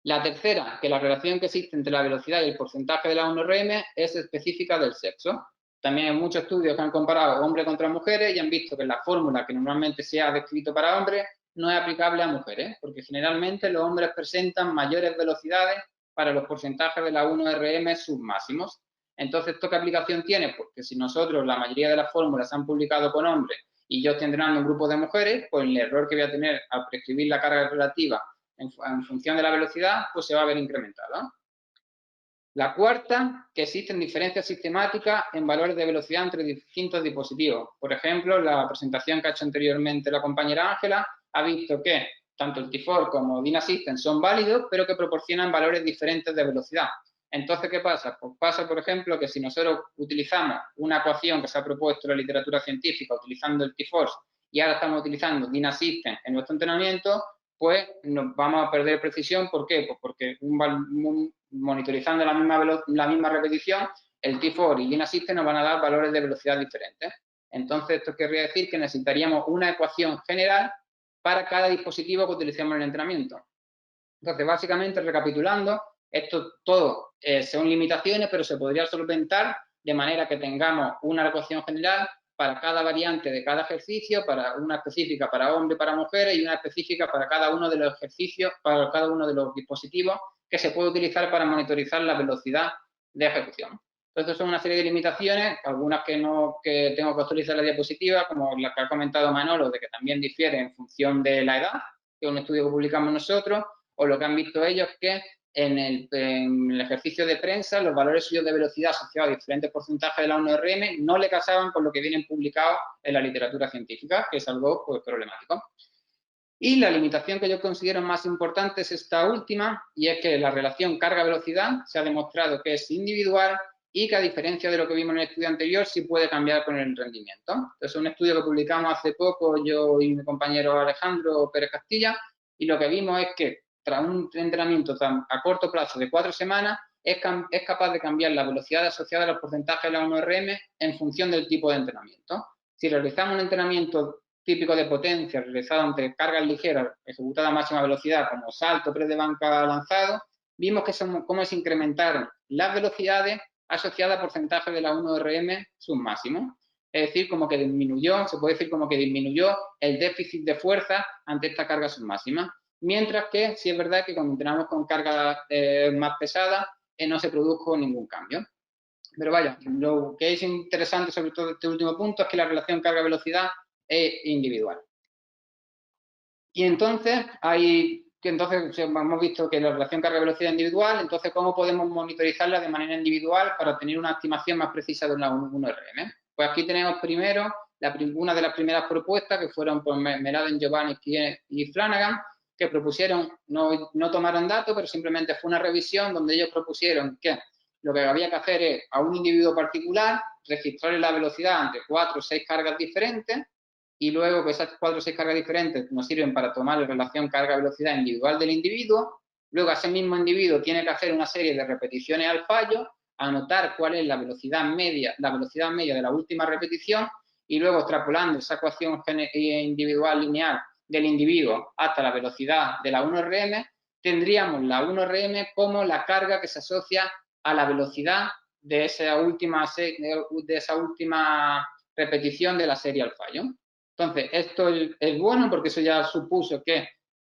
La tercera, que la relación que existe entre la velocidad y el porcentaje de la 1RM es específica del sexo. También hay muchos estudios que han comparado hombres contra mujeres y han visto que la fórmula que normalmente se ha descrito para hombres no es aplicable a mujeres, porque generalmente los hombres presentan mayores velocidades para los porcentajes de la 1RM submáximos. Entonces, ¿esto qué aplicación tiene? Pues que si nosotros, la mayoría de las fórmulas se han publicado con hombres y yo estoy entrenando un grupo de mujeres, pues el error que voy a tener al prescribir la carga relativa en función de la velocidad, pues se va a ver incrementada. La cuarta, que existen diferencias sistemáticas en valores de velocidad entre distintos dispositivos. Por ejemplo, la presentación que ha hecho anteriormente la compañera Ángela ha visto que tanto el T4 como DynaSystem son válidos, pero que proporcionan valores diferentes de velocidad. Entonces, ¿qué pasa? Pues pasa, por ejemplo, que si nosotros utilizamos una ecuación que se ha propuesto en la literatura científica utilizando el T-Force y ahora estamos utilizando DynaSystem en nuestro entrenamiento, pues nos vamos a perder precisión. ¿Por qué? Pues porque monitorizando la misma repetición, el T4 y DynaSystem nos van a dar valores de velocidad diferentes. Entonces, esto querría decir que necesitaríamos una ecuación general para cada dispositivo que utilicemos en el entrenamiento. Entonces, básicamente, recapitulando, esto todo son limitaciones, pero se podría solventar de manera que tengamos una ecuación general para cada variante de cada ejercicio, para una específica para hombres y para mujeres y una específica para cada uno de los ejercicios, para cada uno de los dispositivos que se puede utilizar para monitorizar la velocidad de ejecución. Entonces, son una serie de limitaciones, algunas que tengo que actualizar la diapositiva, como la que ha comentado Manolo, de que también difiere en función de la edad, que es un estudio que publicamos nosotros, o lo que han visto ellos, que en el ejercicio de prensa, los valores suyos de velocidad asociados a diferentes porcentajes de la 1RM no le casaban con lo que vienen publicados en la literatura científica, que es algo pues, problemático. Y la limitación que yo considero más importante es esta última, y es que la relación carga-velocidad se ha demostrado que es individual y que, a diferencia de lo que vimos en el estudio anterior, sí puede cambiar con el rendimiento. Entonces, es un estudio que publicamos hace poco, yo y mi compañero Alejandro Pérez Castilla, y lo que vimos es que tras un entrenamiento a corto plazo de 4 semanas, es capaz de cambiar la velocidad asociada a los porcentajes de la 1RM en función del tipo de entrenamiento. Si realizamos un entrenamiento típico de potencia realizado ante cargas ligeras ejecutadas a máxima velocidad, como salto, press de banca lanzado, vimos que cómo se incrementaron las velocidades asociadas a porcentajes de la 1RM submáximo. Es decir, como que disminuyó, se puede decir como que disminuyó el déficit de fuerza ante esta carga submáxima. Mientras que sí es verdad que cuando entrenamos con cargas más pesadas no se produjo ningún cambio. Pero vaya, lo que es interesante sobre todo este último punto es que la relación carga-velocidad es individual. Y entonces hemos visto que la relación carga-velocidad es individual, entonces ¿cómo podemos monitorizarla de manera individual para obtener una estimación más precisa de una 1RM? Pues aquí tenemos primero una de las primeras propuestas que fueron por Meladen, Giovanni y Flanagan, que propusieron, no tomaron datos, pero simplemente fue una revisión donde ellos propusieron que lo que había que hacer es a un individuo particular registrarle la velocidad ante 4 o 6 cargas diferentes y luego que esas 4 o 6 cargas diferentes nos sirven para tomar la relación carga-velocidad individual del individuo. Luego ese mismo individuo tiene que hacer una serie de repeticiones al fallo, anotar cuál es la velocidad media de la última repetición y luego extrapolando esa ecuación individual lineal del individuo hasta la velocidad de la 1RM, tendríamos la 1RM como la carga que se asocia a la velocidad de esa última repetición de la serie al fallo. Entonces, esto es bueno porque eso ya supuso que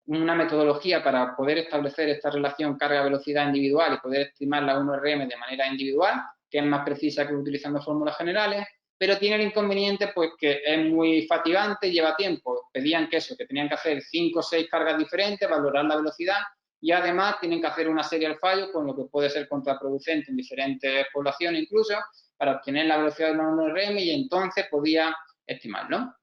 una metodología para poder establecer esta relación carga-velocidad individual y poder estimar la 1RM de manera individual, que es más precisa que utilizando fórmulas generales, pero tiene el inconveniente pues que es muy fatigante, lleva tiempo. Pedían que tenían que hacer 5 o 6 cargas diferentes, valorar la velocidad y además tienen que hacer una serie al fallo, con lo que puede ser contraproducente en diferentes poblaciones incluso, para obtener la velocidad de la 1RM y entonces podía estimarlo.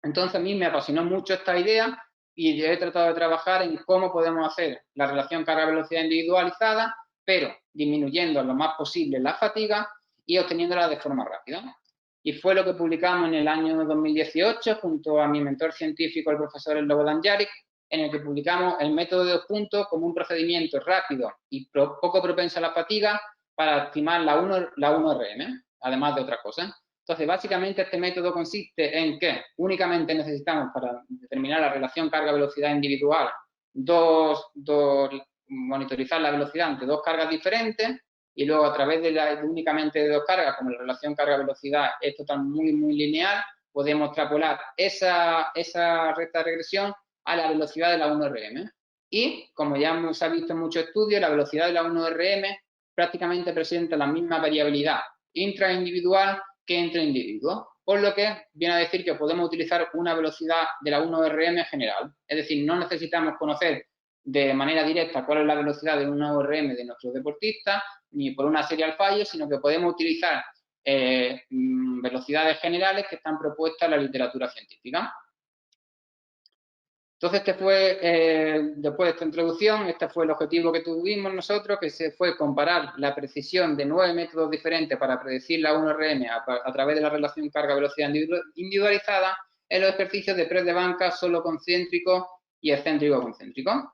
Entonces a mí me apasionó mucho esta idea y he tratado de trabajar en cómo podemos hacer la relación carga-velocidad individualizada, pero disminuyendo lo más posible la fatiga y obteniéndola de forma rápida. Y fue lo que publicamos en el año 2018 junto a mi mentor científico, el profesor Slobodan Jaric, en el que publicamos el método de 2 puntos como un procedimiento rápido y poco propenso a la fatiga para estimar la 1RM, además de otra cosa. Entonces, básicamente este método consiste en que únicamente necesitamos para determinar la relación carga-velocidad individual monitorizar la velocidad ante 2 cargas diferentes y luego a través de únicamente de 2 cargas, como la relación carga-velocidad es muy lineal, podemos extrapolar esa recta de regresión a la velocidad de la 1RM. Y, como ya se ha visto en muchos estudios, la velocidad de la 1RM prácticamente presenta la misma variabilidad intraindividual que entre individuos, por lo que viene a decir que podemos utilizar una velocidad de la 1RM general. Es decir, no necesitamos conocer de manera directa cuál es la velocidad de una 1RM de nuestros deportistas, ni por una serie al fallo, sino que podemos utilizar velocidades generales que están propuestas en la literatura científica. Entonces, después de esta introducción, este fue el objetivo que tuvimos nosotros, que fue comparar la precisión de 9 métodos diferentes para predecir la 1RM a través de la relación carga-velocidad individualizada en los ejercicios de press de banca solo concéntrico y excéntrico concéntrico.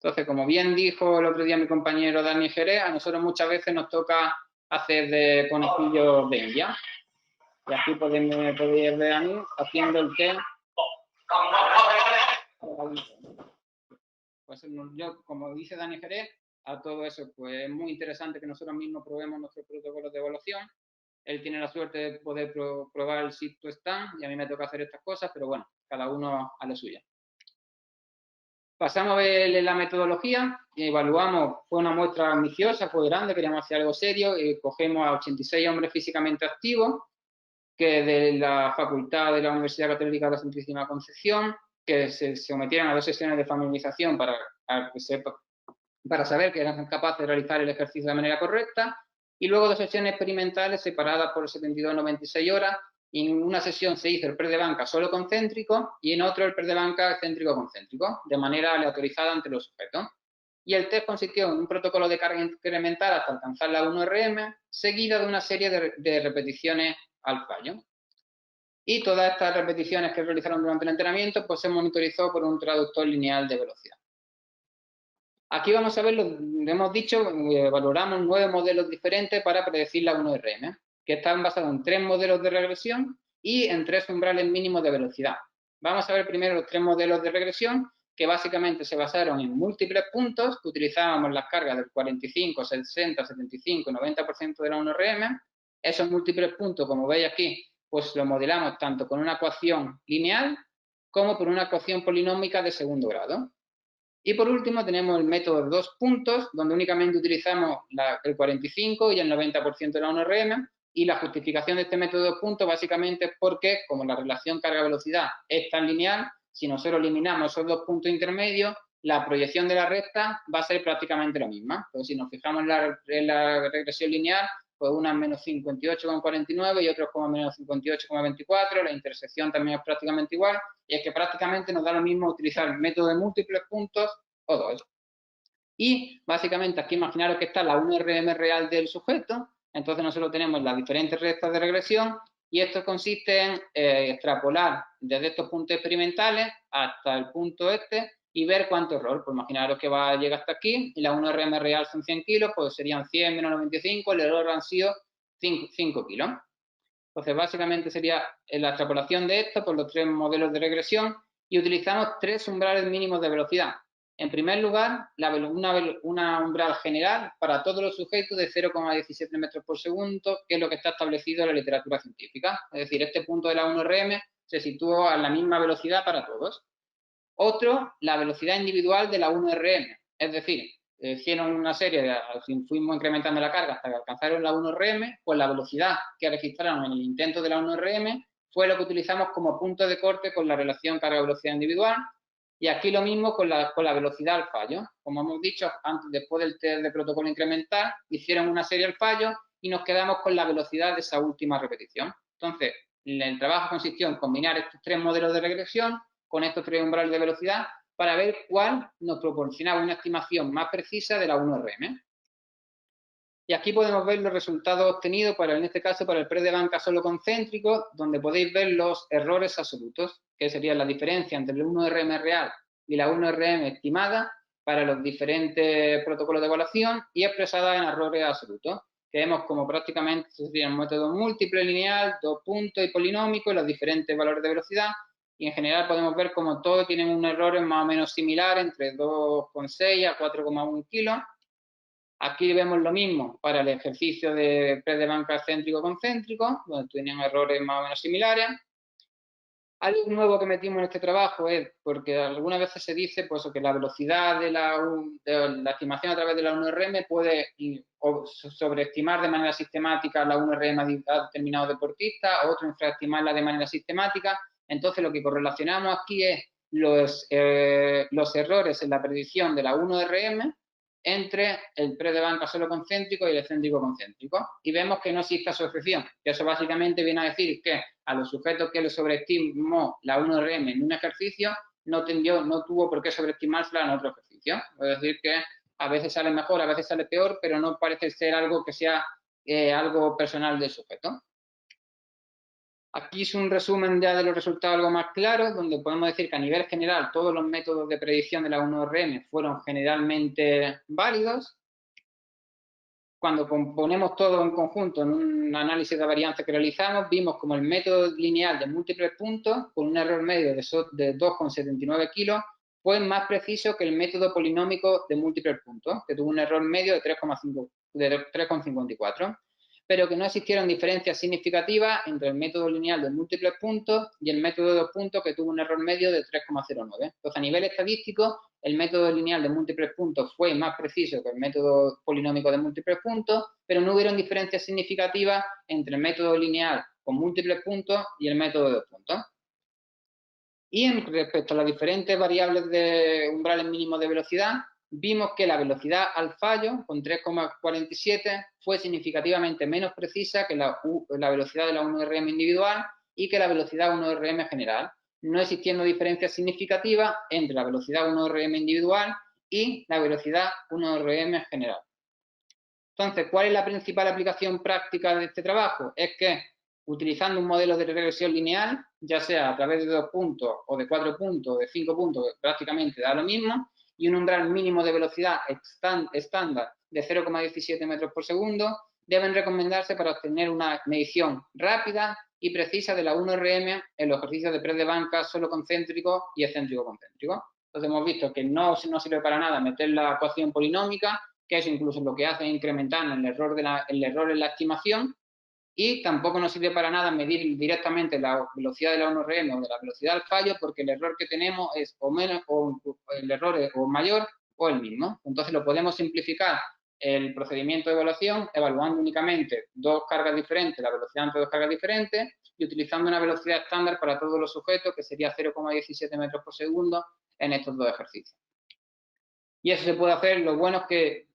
Entonces, como bien dijo el otro día mi compañero Dani Jerez, a nosotros muchas veces nos toca hacer de conejillos de India. Y aquí podéis ver a mí haciendo el test. Pues yo, como dice Dani Jerez, a todo eso, pues es muy interesante que nosotros mismos probemos nuestros protocolos de evaluación. Él tiene la suerte de poder probar el sit to stand y a mí me toca hacer estas cosas, pero bueno, cada uno a lo suyo. Pasamos a ver la metodología y evaluamos, fue una muestra ambiciosa, fue grande, queríamos hacer algo serio y cogemos a 86 hombres físicamente activos, que de la Facultad de la Universidad Católica de la Santísima Concepción, que se sometieron a 2 sesiones de familiarización para saber que eran capaces de realizar el ejercicio de manera correcta, y luego 2 sesiones experimentales separadas por 72-96 horas. Y en una sesión se hizo el press de banca solo concéntrico y en otro el press de banca excéntrico-concéntrico, de manera aleatorizada entre los sujetos. Y el test consistió en un protocolo de carga incremental hasta alcanzar la 1RM, seguida de una serie de repeticiones al fallo. Y todas estas repeticiones que realizaron durante el entrenamiento pues se monitorizó por un traductor lineal de velocidad. Aquí vamos a ver, lo hemos dicho, valoramos 9 modelos diferentes para predecir la 1RM, que están basados en 3 modelos de regresión y en 3 umbrales mínimos de velocidad. Vamos a ver primero los 3 modelos de regresión, que básicamente se basaron en múltiples puntos, que utilizábamos las cargas del 45, 60, 75 y 90% de la 1RM. Esos múltiples puntos, como veis aquí, pues lo modelamos tanto con una ecuación lineal como por una ecuación polinómica de segundo grado. Y por último tenemos el método de 2 puntos, donde únicamente utilizamos el 45 y el 90% de la 1RM, y la justificación de este método de 2 puntos básicamente es porque, como la relación carga-velocidad es tan lineal, si nosotros eliminamos esos 2 puntos intermedios, la proyección de la recta va a ser prácticamente la misma. Entonces, si nos fijamos en la regresión lineal, pues una es menos 58,49 y otro es como menos 58,24, la intersección también es prácticamente igual, y es que prácticamente nos da lo mismo utilizar el método de múltiples puntos o 2. Y básicamente aquí imaginaros que está la 1RM real del sujeto, entonces nosotros tenemos las diferentes rectas de regresión y esto consiste en extrapolar desde estos puntos experimentales hasta el punto este y ver cuánto error. Pues imaginaros que va a llegar hasta aquí y la 1RM real son 100 kilos, pues serían 100 menos 95, el error han sido 5 kilos. Entonces, básicamente sería la extrapolación de esto por los 3 modelos de regresión y utilizamos 3 umbrales mínimos de velocidad. En primer lugar, una umbral general para todos los sujetos de 0,17 metros por segundo, que es lo que está establecido en la literatura científica. Es decir, este punto de la 1RM se situó a la misma velocidad para todos. Otro, la velocidad individual de la 1RM, es decir, hicieron una serie, fuimos incrementando la carga hasta que alcanzaron la 1RM, pues la velocidad que registraron en el intento de la 1RM fue lo que utilizamos como punto de corte con la relación carga-velocidad individual, y aquí lo mismo con la velocidad al fallo. Como hemos dicho, después del test de protocolo incremental, hicieron una serie al fallo y nos quedamos con la velocidad de esa última repetición. Entonces, el trabajo consistió en combinar estos 3 modelos de regresión con estos 3 umbrales de velocidad para ver cuál nos proporcionaba una estimación más precisa de la 1RM. Y aquí podemos ver los resultados obtenidos, en este caso, para el press de banca solo concéntrico, donde podéis ver los errores absolutos, que sería la diferencia entre el 1RM real y la 1RM estimada para los diferentes protocolos de evaluación y expresada en errores absolutos, que vemos como prácticamente sería un método múltiple, lineal, 2 puntos y polinómico y los diferentes valores de velocidad. Y en general podemos ver como todos tienen un error más o menos similar, entre 2,6 a 4,1 kilos. Aquí vemos lo mismo para el ejercicio de press de banca excéntrico-concéntrico, donde tenían errores más o menos similares. Algo nuevo que metimos en este trabajo es, porque algunas veces se dice pues, que la velocidad de la estimación a través de la 1RM puede sobreestimar de manera sistemática la 1RM a determinado deportista, otro infraestimarla de manera sistemática. Entonces, lo que correlacionamos aquí es los errores en la predicción de la 1RM entre el press de banca solo concéntrico y el excéntrico concéntrico. Y vemos que no existe asociación, que eso básicamente viene a decir que a los sujetos que les sobreestimó la 1RM en un ejercicio, no tuvo por qué sobreestimársela en otro ejercicio. Es decir, que a veces sale mejor, a veces sale peor, pero no parece ser algo que sea algo personal del sujeto. Aquí es un resumen ya de los resultados algo más claros, donde podemos decir que a nivel general todos los métodos de predicción de la 1RM fueron generalmente válidos. Cuando componemos todo en conjunto en un análisis de varianza que realizamos, vimos como el método lineal de múltiples puntos, con un error medio de 2,79 kilos, fue más preciso que el método polinómico de múltiples puntos, que tuvo un error medio de 3,54, pero que no existieron diferencias significativas entre el método lineal de múltiples puntos y el método de 2 puntos, que tuvo un error medio de 3,09. Entonces, a nivel estadístico, el método lineal de múltiples puntos fue más preciso que el método polinómico de múltiples puntos, pero no hubieron diferencias significativas entre el método lineal con múltiples puntos y el método de 2 puntos. Y respecto a las diferentes variables de umbrales mínimos de velocidad, vimos que la velocidad al fallo, con 3,47, fue significativamente menos precisa que la velocidad de la 1RM individual y que la velocidad 1RM general, no existiendo diferencias significativas entre la velocidad 1RM individual y la velocidad 1RM general. Entonces, ¿cuál es la principal aplicación práctica de este trabajo? Es que utilizando un modelo de regresión lineal, ya sea a través de 2 puntos o de 4 puntos o de 5 puntos, que prácticamente da lo mismo, y un umbral mínimo de velocidad estándar de 0,17 metros por segundo, deben recomendarse para obtener una medición rápida y precisa de la 1RM en los ejercicios de press de banca solo concéntrico y excéntrico concéntrico. Entonces hemos visto que no sirve para nada meter la ecuación polinómica, que eso incluso lo que hace es incrementar el error en la estimación, y tampoco nos sirve para nada medir directamente la velocidad de la 1RM o de la velocidad del fallo, porque el error que tenemos es o menos, o el error es o mayor o el mismo. Entonces lo podemos simplificar el procedimiento de evaluación evaluando únicamente dos cargas diferentes, la velocidad entre dos cargas diferentes, y utilizando una velocidad estándar para todos los sujetos, que sería 0,17 metros por segundo en estos dos ejercicios. Y eso se puede hacer, lo bueno es que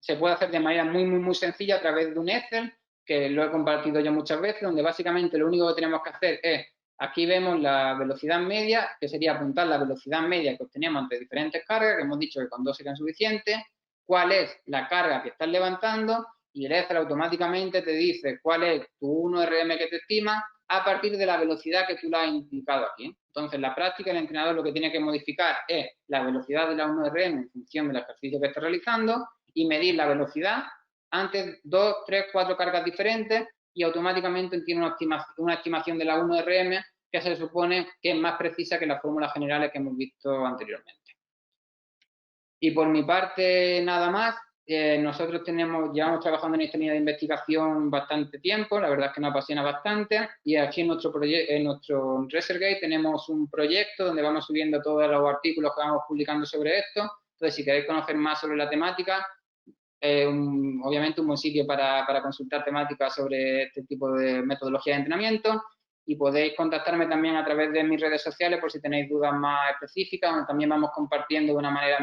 se puede hacer de manera muy sencilla a través de un Excel, que lo he compartido yo muchas veces, donde básicamente lo único que tenemos que hacer es, aquí vemos la velocidad media, que sería apuntar la velocidad media que obtenemos entre diferentes cargas, que hemos dicho que con 2 serían suficientes, cuál es la carga que estás levantando, y el Excel automáticamente te dice cuál es tu 1RM que te estima a partir de la velocidad que tú la has indicado aquí. Entonces, en la práctica, el entrenador lo que tiene que modificar es la velocidad de la 1RM en función del ejercicio que está realizando y medir la velocidad antes 2, 3, 4 cargas diferentes, y automáticamente tiene una estimación de la 1RM que se supone que es más precisa que las fórmulas generales que hemos visto anteriormente. Y por mi parte, nada más. Nosotros llevamos trabajando en esta línea de investigación bastante tiempo, la verdad es que nos apasiona bastante, y aquí en nuestro ResearchGate tenemos un proyecto donde vamos subiendo todos los artículos que vamos publicando sobre esto. Entonces, si queréis conocer más sobre la temática, obviamente un buen sitio para consultar temáticas sobre este tipo de metodología de entrenamiento, y podéis contactarme también a través de mis redes sociales por si tenéis dudas más específicas, donde también vamos compartiendo de una manera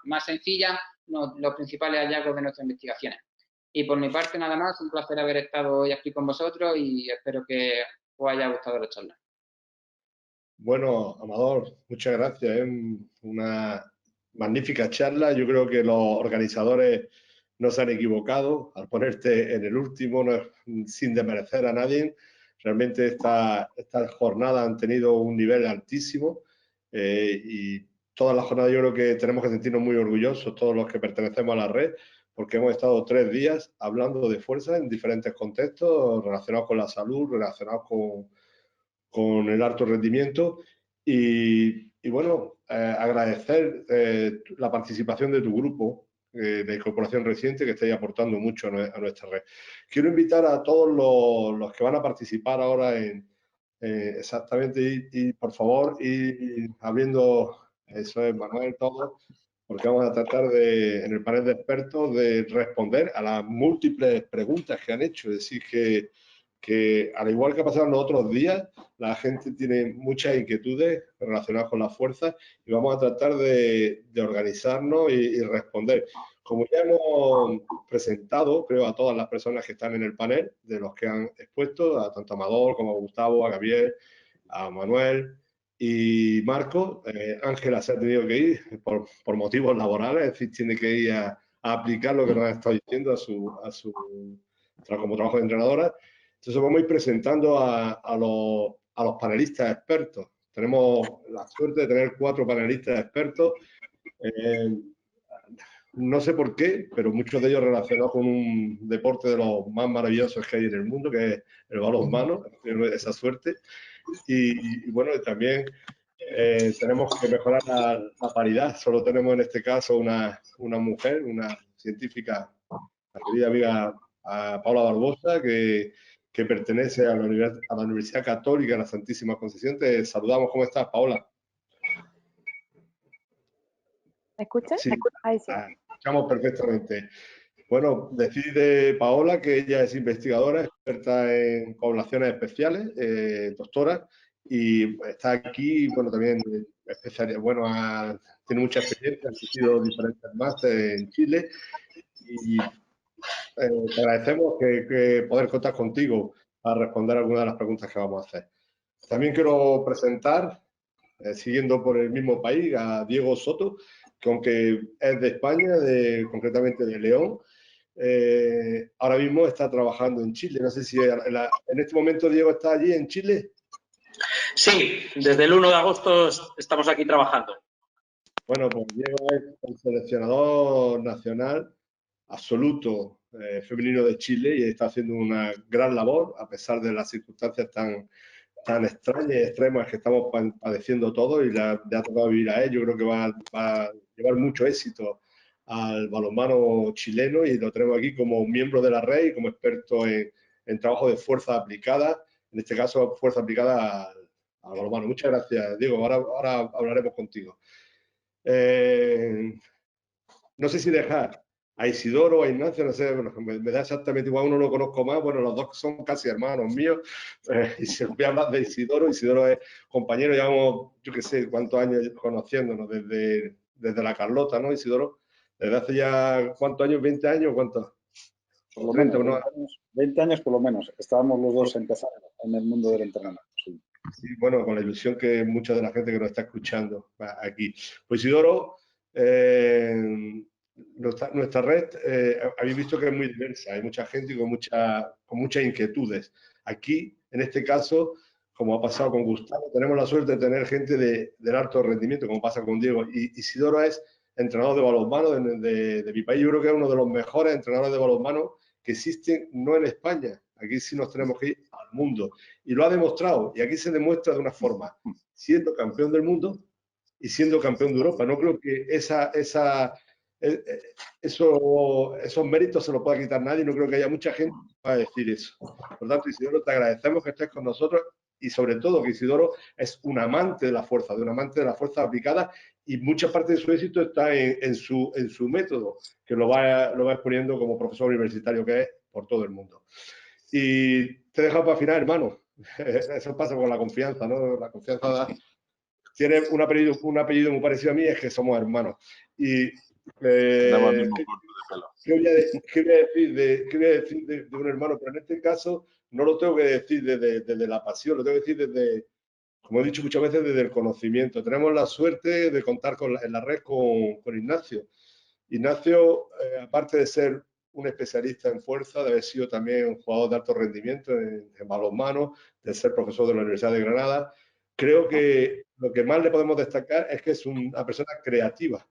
más sencilla los principales hallazgos de nuestras investigaciones. Y por mi parte nada más, un placer haber estado hoy aquí con vosotros y espero que os haya gustado la charla. Bueno, Amador, muchas gracias. Es una magnífica charla. Yo creo que los organizadores no se han equivocado al ponerte en el último, sin desmerecer a nadie. Realmente estas jornadas han tenido un nivel altísimo y todas las jornadas yo creo que tenemos que sentirnos muy orgullosos, todos los que pertenecemos a la red, porque hemos estado 3 días hablando de fuerza en diferentes contextos relacionados con la salud, relacionados con el alto rendimiento y bueno, agradecer la participación de tu grupo de incorporación reciente, que estáis aportando mucho a nuestra red. Quiero invitar a todos los que van a participar ahora exactamente y por favor ir abriendo, eso es Manuel, todo, porque vamos a tratar en el panel de expertos de responder a las múltiples preguntas que han hecho. Es decir, que al igual que ha pasado en los otros días, la gente tiene muchas inquietudes relacionadas con las fuerzas y vamos a tratar de organizarnos y responder. Como ya hemos presentado, creo, a todas las personas que están en el panel, de los que han expuesto, a tanto a Amador como a Gustavo, a Gabriel, a Manuel y Marco, Ángela se ha tenido que ir por motivos laborales, es decir, tiene que ir a aplicar lo que nos ha estado diciendo como trabajo de entrenadora. Entonces vamos a ir presentando a los panelistas expertos. Tenemos la suerte de tener 4 panelistas expertos. No sé por qué, pero muchos de ellos relacionados con un deporte de los más maravillosos que hay en el mundo, que es el balonmano, esa suerte. Y bueno, también tenemos que mejorar la paridad. Solo tenemos en este caso una mujer, una científica, la querida amiga Paula Barbosa, que pertenece a la Universidad Católica de la Santísima Concepción. Te saludamos. ¿Cómo estás, Paola? ¿Me escuchan? Sí, Ahí sí. escuchamos perfectamente. Bueno, decir de Paola que ella es investigadora, experta en poblaciones especiales, doctora, y está aquí, bueno, también tiene mucha experiencia, ha asistido a diferentes másteres en Chile, y te agradecemos que poder contar contigo para responder algunas de las preguntas que vamos a hacer. También quiero presentar, siguiendo por el mismo país, a Diego Soto, que aunque es de España, concretamente de León, ahora mismo está trabajando en Chile. No sé si en este momento Diego está allí en Chile. Sí, desde el 1 de agosto estamos aquí trabajando. Bueno, pues Diego es el seleccionador nacional absoluto femenino de Chile y está haciendo una gran labor a pesar de las circunstancias tan extrañas y extremas que estamos padeciendo todos, y le ha tocado vivir a él. Yo creo que va a llevar mucho éxito al balonmano chileno, y lo tenemos aquí como miembro de la red y como experto en trabajo de fuerza aplicada, en este caso fuerza aplicada al balonmano. Muchas gracias, Diego. Ahora hablaremos contigo. No sé si dejar a Isidoro o a Ignacio, no sé, bueno, me da exactamente igual, uno lo conozco más, bueno, los dos son casi hermanos míos, y si voy a hablar de Isidoro. Isidoro es compañero, llevamos, yo qué sé, cuántos años conociéndonos, desde la Carlota, ¿no, Isidoro? Desde hace ya, ¿cuántos años? ¿20 años? ¿Cuántos? Por lo menos, 20 años por lo menos. Estábamos los dos empezando en el mundo del entrenamiento. Sí. Sí, bueno, con la ilusión que mucha de la gente que nos está escuchando aquí. Pues Isidoro, nuestra red, habéis visto que es muy diversa, hay mucha gente y con muchas inquietudes. Aquí, en este caso, como ha pasado con Gustavo, tenemos la suerte de tener gente del alto rendimiento, como pasa con Diego. Y Isidoro es entrenador de balonmano de mi país. Yo creo que es uno de los mejores entrenadores de balonmano que existen, no en España. Aquí sí nos tenemos que ir al mundo. Y lo ha demostrado. Y aquí se demuestra de una forma, siendo campeón del mundo y siendo campeón de Europa. No creo que esos méritos se los pueda quitar nadie. No creo que haya mucha gente que pueda decir eso. Por tanto, Isidoro, te agradecemos que estés con nosotros, y sobre todo que Isidoro es un amante de la fuerza, aplicada, y mucha parte de su éxito está en su método, que lo va exponiendo como profesor universitario que es por todo el mundo. Y te he dejado para final, hermano. Eso pasa con la confianza, ¿no? La confianza tiene un apellido muy parecido a mí, es que somos hermanos. Y ¿qué voy a decir de un hermano? Pero en este caso no lo tengo que decir desde la pasión, lo tengo que decir desde, como he dicho muchas veces, desde el conocimiento. Tenemos la suerte de contar en la red con Ignacio. Ignacio, aparte de ser un especialista en fuerza, de haber sido también un jugador de alto rendimiento en balonmano, de ser profesor de la Universidad de Granada, creo que lo que más le podemos destacar es que es una persona creativa.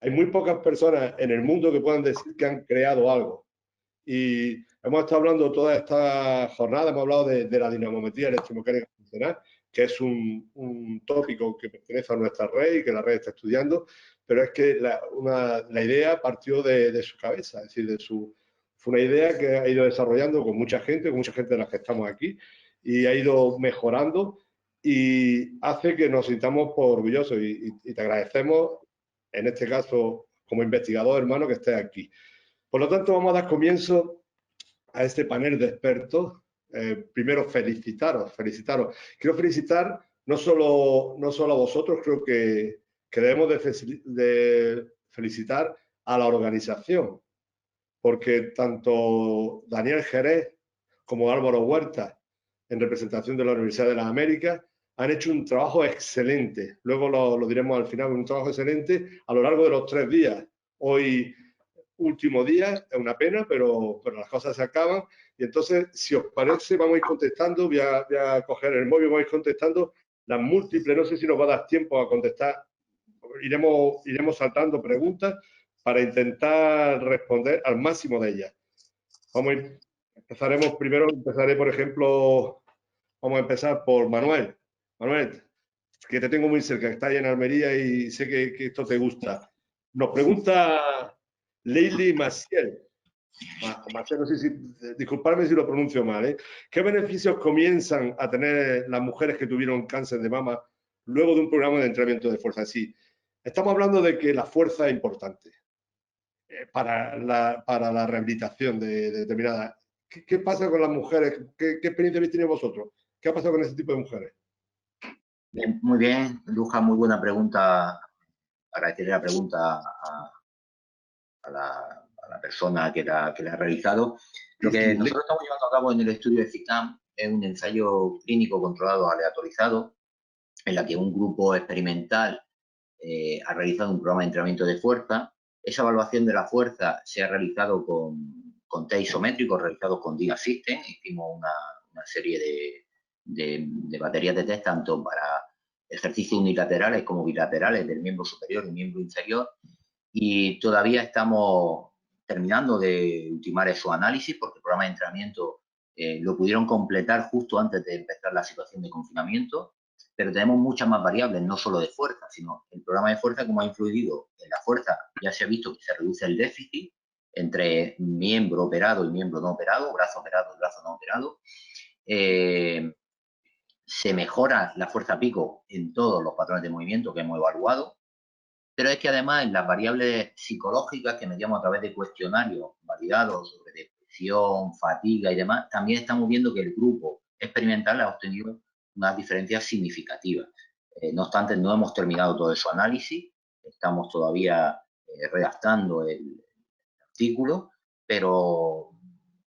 Hay muy pocas personas en el mundo que puedan decir que han creado algo. Y hemos estado hablando toda esta jornada, hemos hablado de la dinamometría electromecánica funcional, que es un tópico que pertenece a nuestra red y que la red está estudiando, pero es que la idea partió de su cabeza, es decir, fue una idea que ha ido desarrollando con mucha gente de las que estamos aquí, y ha ido mejorando, y hace que nos sintamos orgullosos, y te agradecemos, en este caso, como investigador, hermano, que estés aquí. Por lo tanto, vamos a dar comienzo a este panel de expertos. Primero, felicitaros. Quiero felicitar no solo a vosotros, creo que debemos de felicitar a la organización, porque tanto Daniel Jerez como Álvaro Huerta, en representación de la Universidad de las Américas, han hecho un trabajo excelente. Luego lo diremos al final, un trabajo excelente a lo largo de los 3 días. Hoy, último día, es una pena, pero las cosas se acaban. Y entonces, si os parece, vamos a ir contestando. Voy a coger el móvil, vamos a ir contestando las múltiples. No sé si nos va a dar tiempo a contestar. Iremos saltando preguntas para intentar responder al máximo de ellas. Empezaré, por ejemplo, vamos a empezar por Manuel. Manuel, que te tengo muy cerca, que está ahí en Almería y sé que esto te gusta. Nos pregunta Leili Maciel. Maciel, no sé si, disculpadme si lo pronuncio mal, ¿eh? ¿Qué beneficios comienzan a tener las mujeres que tuvieron cáncer de mama luego de un programa de entrenamiento de fuerza? Sí, estamos hablando de que la fuerza es importante para la rehabilitación de determinada. ¿Qué pasa con las mujeres? ¿Qué experiencia habéis tenido vosotros? ¿Qué ha pasado con ese tipo de mujeres? Bien, muy bien, Luja, muy buena pregunta. Agradecerle la pregunta a la persona que la ha realizado. Lo que nosotros estamos llevando a cabo en el estudio de FICAM es un ensayo clínico controlado aleatorizado, en la que un grupo experimental ha realizado un programa de entrenamiento de fuerza. Esa evaluación de la fuerza se ha realizado con test isométricos realizados con DIA System. Hicimos una serie de baterías de test tanto para ejercicios unilaterales como bilaterales del miembro superior y miembro inferior, y todavía estamos terminando de ultimar esos análisis porque el programa de entrenamiento lo pudieron completar justo antes de empezar la situación de confinamiento, pero tenemos muchas más variables, no solo de fuerza, sino el programa de fuerza, como ha influido en la fuerza. Ya se ha visto que se reduce el déficit entre miembro operado y miembro no operado, brazo operado y brazo no operado. Se mejora la fuerza pico en todos los patrones de movimiento que hemos evaluado, pero es que además en las variables psicológicas que medíamos a través de cuestionarios validados sobre depresión, fatiga y demás, también estamos viendo que el grupo experimental ha obtenido unas diferencias significativas. No obstante, no hemos terminado todo ese análisis, estamos todavía redactando el artículo, pero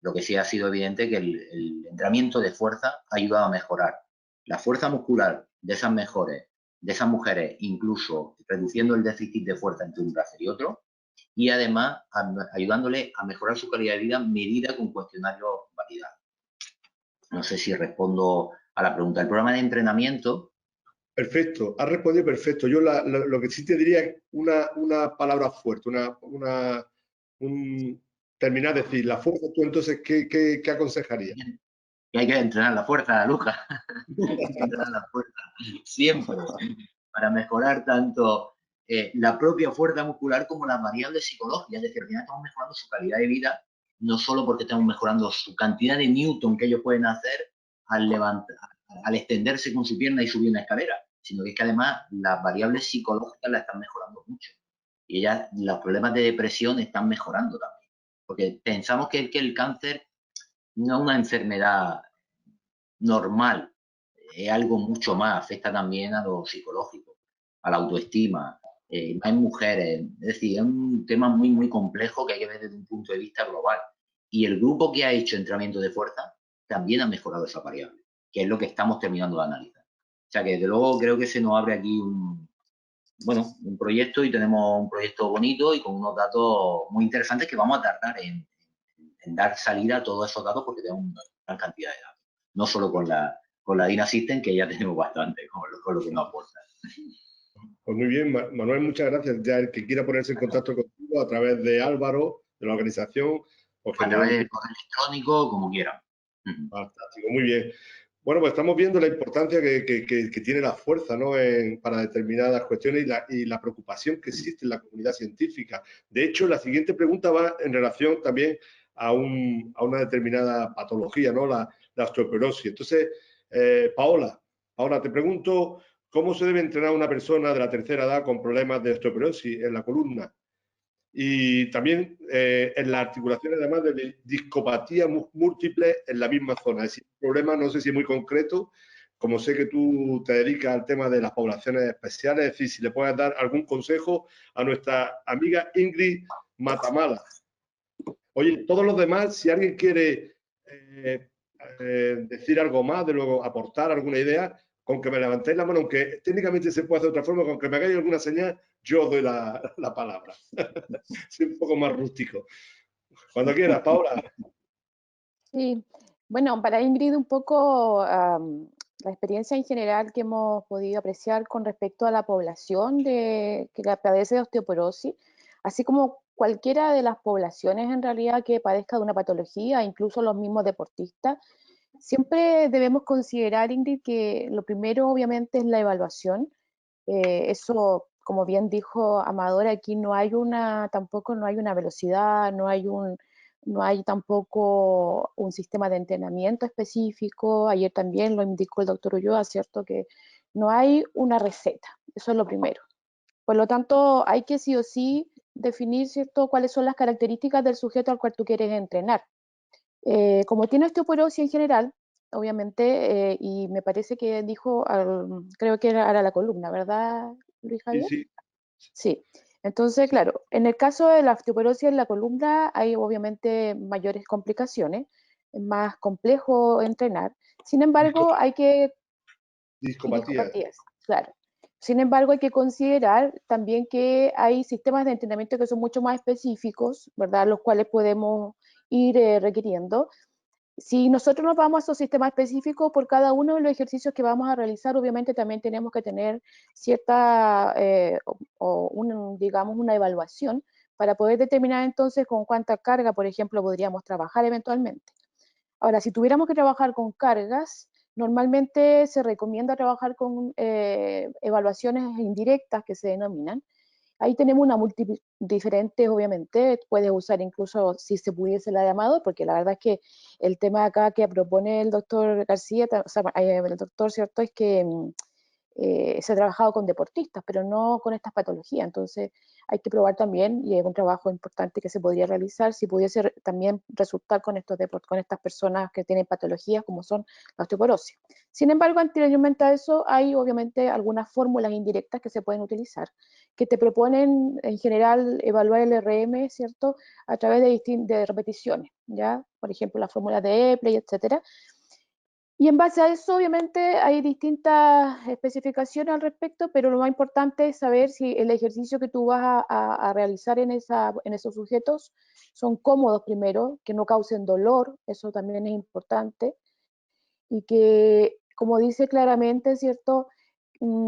lo que sí ha sido evidente es que el entrenamiento de fuerza ha ayudado a mejorar la fuerza muscular de esas mujeres, incluso reduciendo el déficit de fuerza entre un brazo y otro, y además ayudándole a mejorar su calidad de vida medida con cuestionarios validados. No sé si respondo a la pregunta. El programa de entrenamiento... Perfecto, has respondido perfecto. Yo lo que sí te diría es una palabra fuerte, terminar de decir, la fuerza, tú entonces, ¿qué aconsejarías? Que hay que entrenar la fuerza, Luca. Hay que entrenar la fuerza siempre para mejorar tanto la propia fuerza muscular como las variables psicológicas. Es decir, al final estamos mejorando su calidad de vida, no solo porque estamos mejorando su cantidad de newton que ellos pueden hacer al extenderse con su pierna y subir una escalera, sino que es que además las variables psicológicas las están mejorando mucho. Y ellas, los problemas de depresión están mejorando también. Porque pensamos que el cáncer no es una enfermedad normal, es algo mucho más, afecta también a lo psicológico, a la autoestima, más en mujeres. Es decir, es un tema muy, muy complejo que hay que ver desde un punto de vista global. Y el grupo que ha hecho entrenamiento de fuerza también ha mejorado esa variable, que es lo que estamos terminando de analizar. O sea que, desde luego, creo que se nos abre aquí un proyecto, y tenemos un proyecto bonito y con unos datos muy interesantes que vamos a tardar en dar salida a todos esos datos porque tenemos una gran cantidad de datos. No solo con la DINA System, que ya tenemos bastante con lo que nos aporta. Pues muy bien, Manuel, muchas gracias. Ya el que quiera ponerse en contacto contigo a través de Álvaro, de la organización, a través del correo electrónico, como quieran. Fantástico, muy bien. Bueno, pues estamos viendo la importancia que tiene la fuerza, ¿no? Para determinadas cuestiones y la preocupación que existe en la comunidad científica. De hecho, la siguiente pregunta va en relación también a una determinada patología, ¿no? La osteoporosis. Entonces, Paola, te pregunto, ¿cómo se debe entrenar una persona de la tercera edad con problemas de osteoporosis en la columna? Y también en las articulaciones, además de discopatía múltiple en la misma zona. Es decir, un problema, no sé si muy concreto, como sé que tú te dedicas al tema de las poblaciones especiales, es decir, si le puedes dar algún consejo a nuestra amiga Ingrid Matamala. Oye, todos los demás, si alguien quiere decir algo más, de luego aportar alguna idea, con que me levantéis la mano, aunque técnicamente se puede hacer de otra forma, con que me hagáis alguna señal, yo os doy la palabra. Soy un poco más rústico. Cuando quieras, Paola. Sí, bueno, para Ingrid un poco la experiencia en general que hemos podido apreciar con respecto a la población que padece de osteoporosis, así como cualquiera de las poblaciones en realidad que padezca de una patología, incluso los mismos deportistas, Siempre debemos considerar, Ingrid, que lo primero obviamente es la evaluación. Eso, como bien dijo Amador, aquí tampoco no hay una velocidad, no hay tampoco un sistema de entrenamiento específico. Ayer también lo indicó el doctor Ulloa, ¿cierto? Que no hay una receta, eso es lo primero. Por lo tanto, hay que sí o sí definir, ¿cierto?, cuáles son las características del sujeto al cual tú quieres entrenar. Como tiene osteoporosis en general, obviamente, y me parece que dijo, creo que era la columna, ¿verdad, Luis Sí, Javier? sí. Sí. Entonces, claro, en el caso de la osteoporosis en la columna hay obviamente mayores complicaciones, es más complejo entrenar. Sin embargo, Discopatías. discopatías, claro. Sin embargo, hay que considerar también que hay sistemas de entrenamiento que son mucho más específicos, ¿verdad? Los cuales podemos ir requiriendo. Si nosotros nos vamos a esos sistemas específicos, por cada uno de los ejercicios que vamos a realizar, obviamente también tenemos que tener cierta, digamos, una evaluación para poder determinar entonces con cuánta carga, por ejemplo, podríamos trabajar eventualmente. Ahora, si tuviéramos que trabajar con cargas, normalmente se recomienda trabajar con evaluaciones indirectas que se denominan. Ahí tenemos una diferentes, obviamente, puedes usar incluso si se pudiese la de Amador, porque la verdad es que el tema acá que propone el doctor García, o sea, el doctor, ¿cierto?, es que se ha trabajado con deportistas, pero no con estas patologías. Entonces hay que probar también, y es un trabajo importante que se podría realizar, si pudiese también resultar con con estas personas que tienen patologías como son la osteoporosis. Sin embargo, anteriormente a eso hay obviamente algunas fórmulas indirectas que se pueden utilizar, que te proponen en general evaluar el RM, ¿cierto?, a través de repeticiones, ¿ya? Por ejemplo, la fórmula de Epley, etcétera. Y en base a eso, obviamente, hay distintas especificaciones al respecto, pero lo más importante es saber si el ejercicio que tú vas a realizar en esos sujetos son cómodos primero, que no causen dolor, eso también es importante, y que, como dice claramente, ¿cierto?,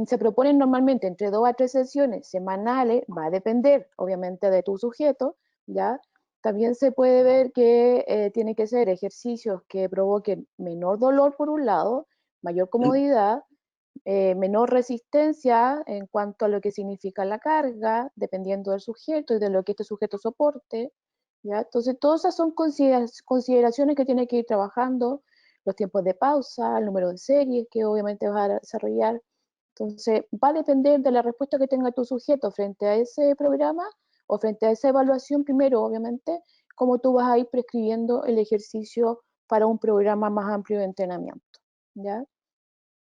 se proponen normalmente entre 2 a 3 sesiones semanales, va a depender, obviamente, de tu sujeto, ¿ya? También se puede ver que tiene que ser ejercicios que provoquen menor dolor por un lado, mayor comodidad, menor resistencia en cuanto a lo que significa la carga, dependiendo del sujeto y de lo que este sujeto soporte, ¿ya? Entonces, todas esas son consideraciones que tiene que ir trabajando, los tiempos de pausa, el número de series que obviamente vas a desarrollar. Entonces, va a depender de la respuesta que tenga tu sujeto frente a ese programa o frente a esa evaluación primero, obviamente, cómo tú vas a ir prescribiendo el ejercicio para un programa más amplio de entrenamiento, ¿ya?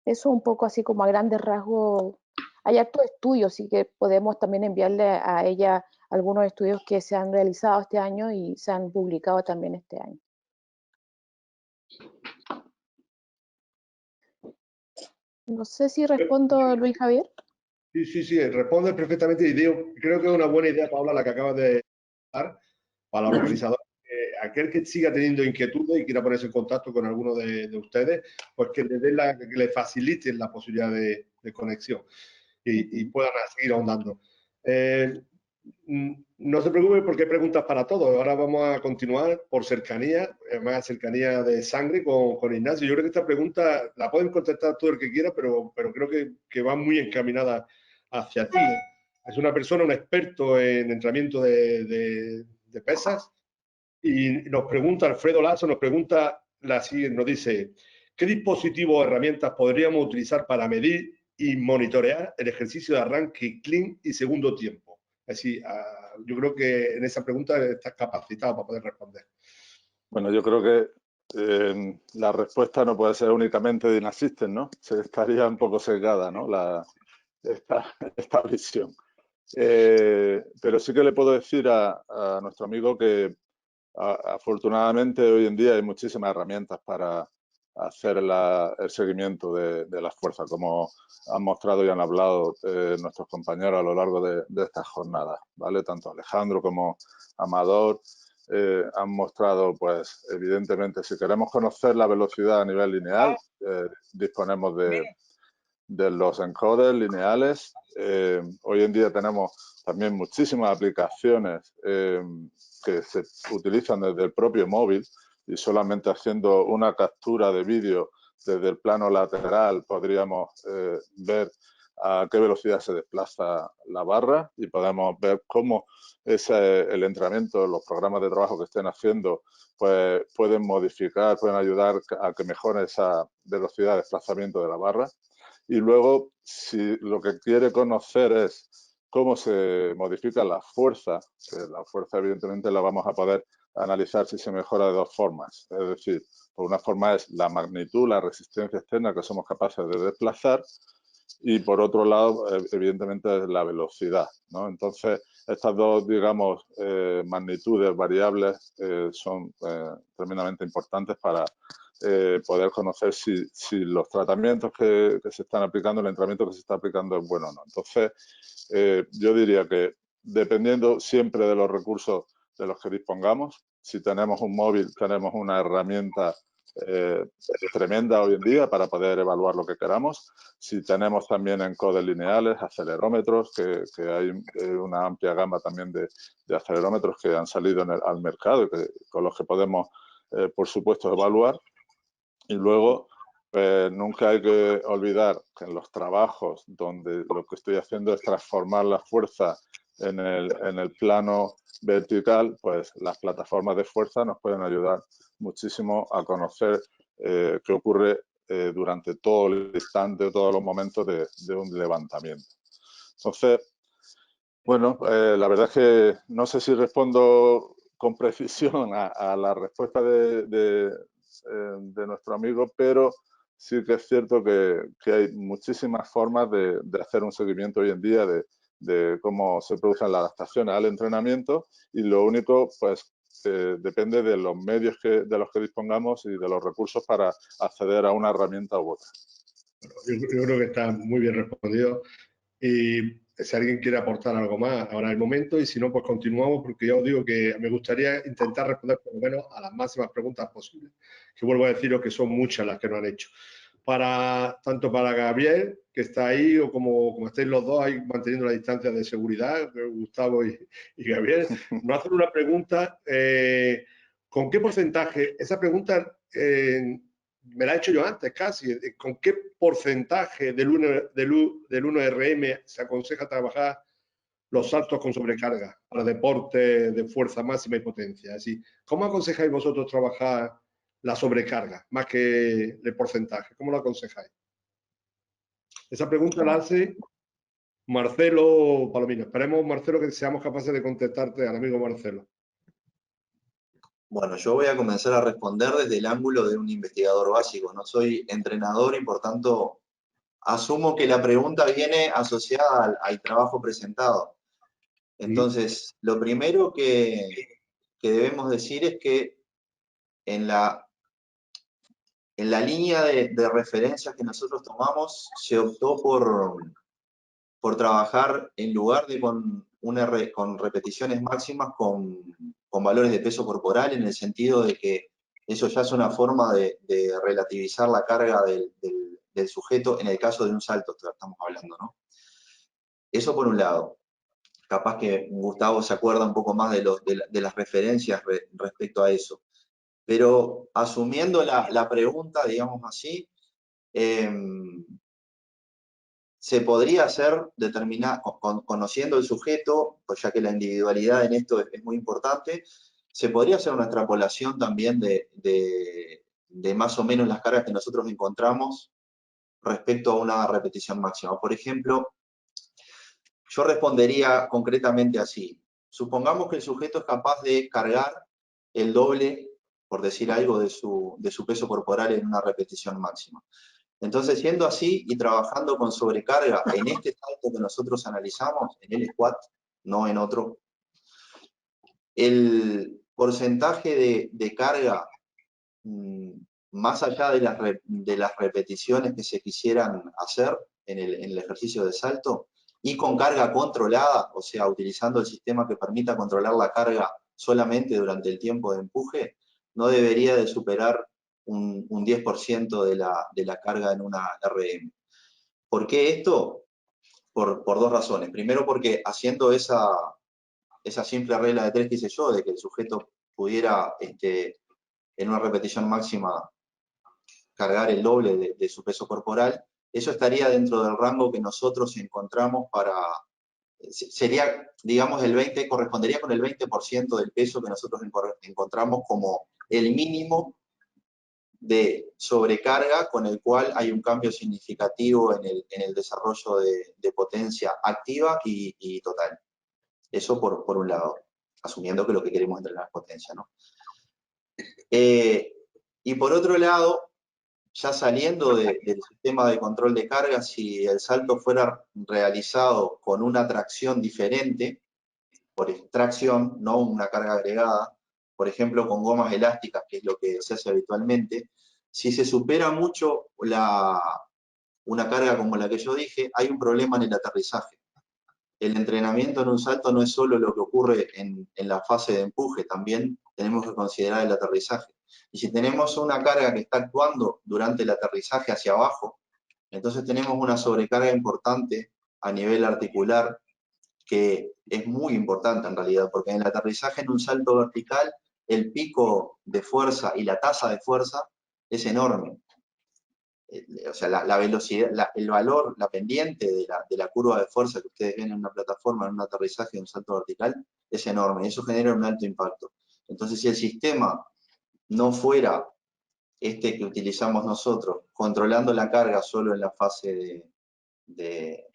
Eso un poco así como a grandes rasgos. Hay hartos estudios, así que podemos también enviarle a ella algunos estudios que se han realizado este año y se han publicado también este año. No sé si respondo, Luis Javier. Sí, responde perfectamente y creo que es una buena idea, Paula, la que acabas de dar para los organizadores. Aquel que siga teniendo inquietudes y quiera ponerse en contacto con alguno de ustedes, pues que le faciliten la posibilidad de conexión y puedan seguir ahondando. No se preocupe porque hay preguntas para todos. Ahora vamos a continuar por cercanía, más cercanía de sangre con Ignacio. Yo creo que esta pregunta la pueden contestar todo el que quiera, pero creo que va muy encaminada hacia ti. Es una persona, un experto en entrenamiento de pesas, y nos pregunta, Alfredo Lazo nos pregunta la siguiente, nos dice, ¿qué dispositivos o herramientas podríamos utilizar para medir y monitorear el ejercicio de arranque, clean y segundo tiempo? Es decir, yo creo que en esa pregunta estás capacitado para poder responder. Bueno, yo creo que la respuesta no puede ser únicamente de InAssistent, ¿no? Se estaría un poco sesgada, ¿no?, esta visión. Pero sí que le puedo decir a nuestro amigo que afortunadamente hoy en día hay muchísimas herramientas para hacer el seguimiento de las fuerzas, como han mostrado y han hablado nuestros compañeros a lo largo de estas jornadas, ¿vale? Tanto Alejandro como Amador han mostrado, pues, evidentemente, si queremos conocer la velocidad a nivel lineal, disponemos de los encoders lineales. Hoy en día tenemos también muchísimas aplicaciones que se utilizan desde el propio móvil y solamente haciendo una captura de vídeo desde el plano lateral podríamos ver a qué velocidad se desplaza la barra y podemos ver cómo el entrenamiento, los programas de trabajo que estén haciendo, pues pueden modificar, pueden ayudar a que mejore esa velocidad de desplazamiento de la barra. Y luego, si lo que quiere conocer es cómo se modifica la fuerza, que la fuerza evidentemente la vamos a poder analizar si se mejora de dos formas. Es decir, por una forma es la magnitud, la resistencia externa que somos capaces de desplazar, y por otro lado, evidentemente, es la velocidad, ¿no? Entonces, estas dos, digamos, magnitudes variables son tremendamente importantes para poder conocer si los tratamientos que se están aplicando, el entrenamiento que se está aplicando es bueno o no. Entonces, yo diría que dependiendo siempre de los recursos de los que dispongamos, si tenemos un móvil, tenemos una herramienta tremenda hoy en día para poder evaluar lo que queramos. Si tenemos también encodes lineales, acelerómetros, que hay una amplia gama también de acelerómetros que han salido al mercado y con los que podemos, por supuesto, evaluar. Y luego, nunca hay que olvidar que en los trabajos donde lo que estoy haciendo es transformar la fuerza en el plano vertical, pues las plataformas de fuerza nos pueden ayudar muchísimo a conocer qué ocurre durante todo el instante, todos los momentos de un levantamiento. Entonces, bueno, la verdad es que no sé si respondo con precisión a la respuesta de nuestro amigo, pero sí que es cierto que hay muchísimas formas de hacer un seguimiento hoy en día de cómo se producen las adaptaciones al entrenamiento, y lo único, pues, depende de los medios de los que dispongamos y de los recursos para acceder a una herramienta u otra. Yo creo que está muy bien respondido. Y si alguien quiere aportar algo más, ahora es el momento, y si no, pues continuamos, porque ya os digo que me gustaría intentar responder por lo menos a las máximas preguntas posibles, que vuelvo a deciros que son muchas las que nos han hecho. Tanto para Gabriel, que está ahí, o como estáis los dos ahí manteniendo la distancia de seguridad, Gustavo y Gabriel, nos hacen una pregunta, ¿con qué porcentaje? Esa pregunta me la he hecho yo antes casi, ¿con qué porcentaje del 1RM se aconseja trabajar los saltos con sobrecarga para deporte de fuerza máxima y potencia? Es decir, ¿cómo aconsejáis vosotros trabajar la sobrecarga más que el porcentaje? ¿Cómo lo aconsejáis? Esa pregunta la hace Marcelo Palomino. Esperemos, Marcelo, que seamos capaces de contestarte al amigo Marcelo. Bueno, yo voy a comenzar a responder desde el ángulo de un investigador básico. No soy entrenador y, por tanto, asumo que la pregunta viene asociada al trabajo presentado. Entonces, lo primero que debemos decir es que en la línea de referencias que nosotros tomamos, se optó por trabajar, en lugar de con repeticiones máximas, con valores de peso corporal, en el sentido de que eso ya es una forma de relativizar la carga del sujeto, en el caso de un salto estamos hablando, ¿no? Eso por un lado. Capaz que Gustavo se acuerda un poco más de las referencias respecto a eso. Pero asumiendo la pregunta, digamos así, se podría hacer, conociendo el sujeto, pues ya que la individualidad en esto es muy importante, se podría hacer una extrapolación también de más o menos las cargas que nosotros encontramos respecto a una repetición máxima. Por ejemplo, yo respondería concretamente así. Supongamos que el sujeto es capaz de cargar el doble, por decir algo, de su peso corporal en una repetición máxima. Entonces, siendo así y trabajando con sobrecarga en este salto que nosotros analizamos, en el squat, no en otro, el porcentaje de carga, más allá de las repeticiones que se quisieran hacer en el ejercicio de salto, y con carga controlada, o sea, utilizando el sistema que permita controlar la carga solamente durante el tiempo de empuje, no debería de superar un 10% de la carga en una RM. ¿Por qué esto? Por dos razones. Primero, porque haciendo esa simple regla de 3 que hice yo, de que el sujeto pudiera en una repetición máxima cargar el doble de su peso corporal, eso estaría dentro del rango que nosotros encontramos para, sería, digamos, el 20, correspondería con el 20% del peso que nosotros encontramos como el mínimo de sobrecarga con el cual hay un cambio significativo en el desarrollo de potencia activa y total. Eso por un lado, asumiendo que lo que queremos entrenar es potencia, ¿no? Y por otro lado, ya saliendo del sistema de control de carga, si el salto fuera realizado con una tracción diferente, por extracción, no una carga agregada, por ejemplo con gomas elásticas, que es lo que se hace habitualmente, si se supera mucho una carga como la que yo dije, hay un problema en el aterrizaje. El entrenamiento en un salto no es solo lo que ocurre en la fase de empuje, también tenemos que considerar el aterrizaje. Y si tenemos una carga que está actuando durante el aterrizaje hacia abajo, entonces tenemos una sobrecarga importante a nivel articular, que es muy importante en realidad, porque en el aterrizaje en un salto vertical, el pico de fuerza y la tasa de fuerza es enorme. O sea, la velocidad, el valor, la pendiente de la curva de fuerza que ustedes ven en una plataforma, en un aterrizaje, en un salto vertical, es enorme, y eso genera un alto impacto. Entonces, si el sistema no fuera este que utilizamos nosotros, controlando la carga solo en la fase de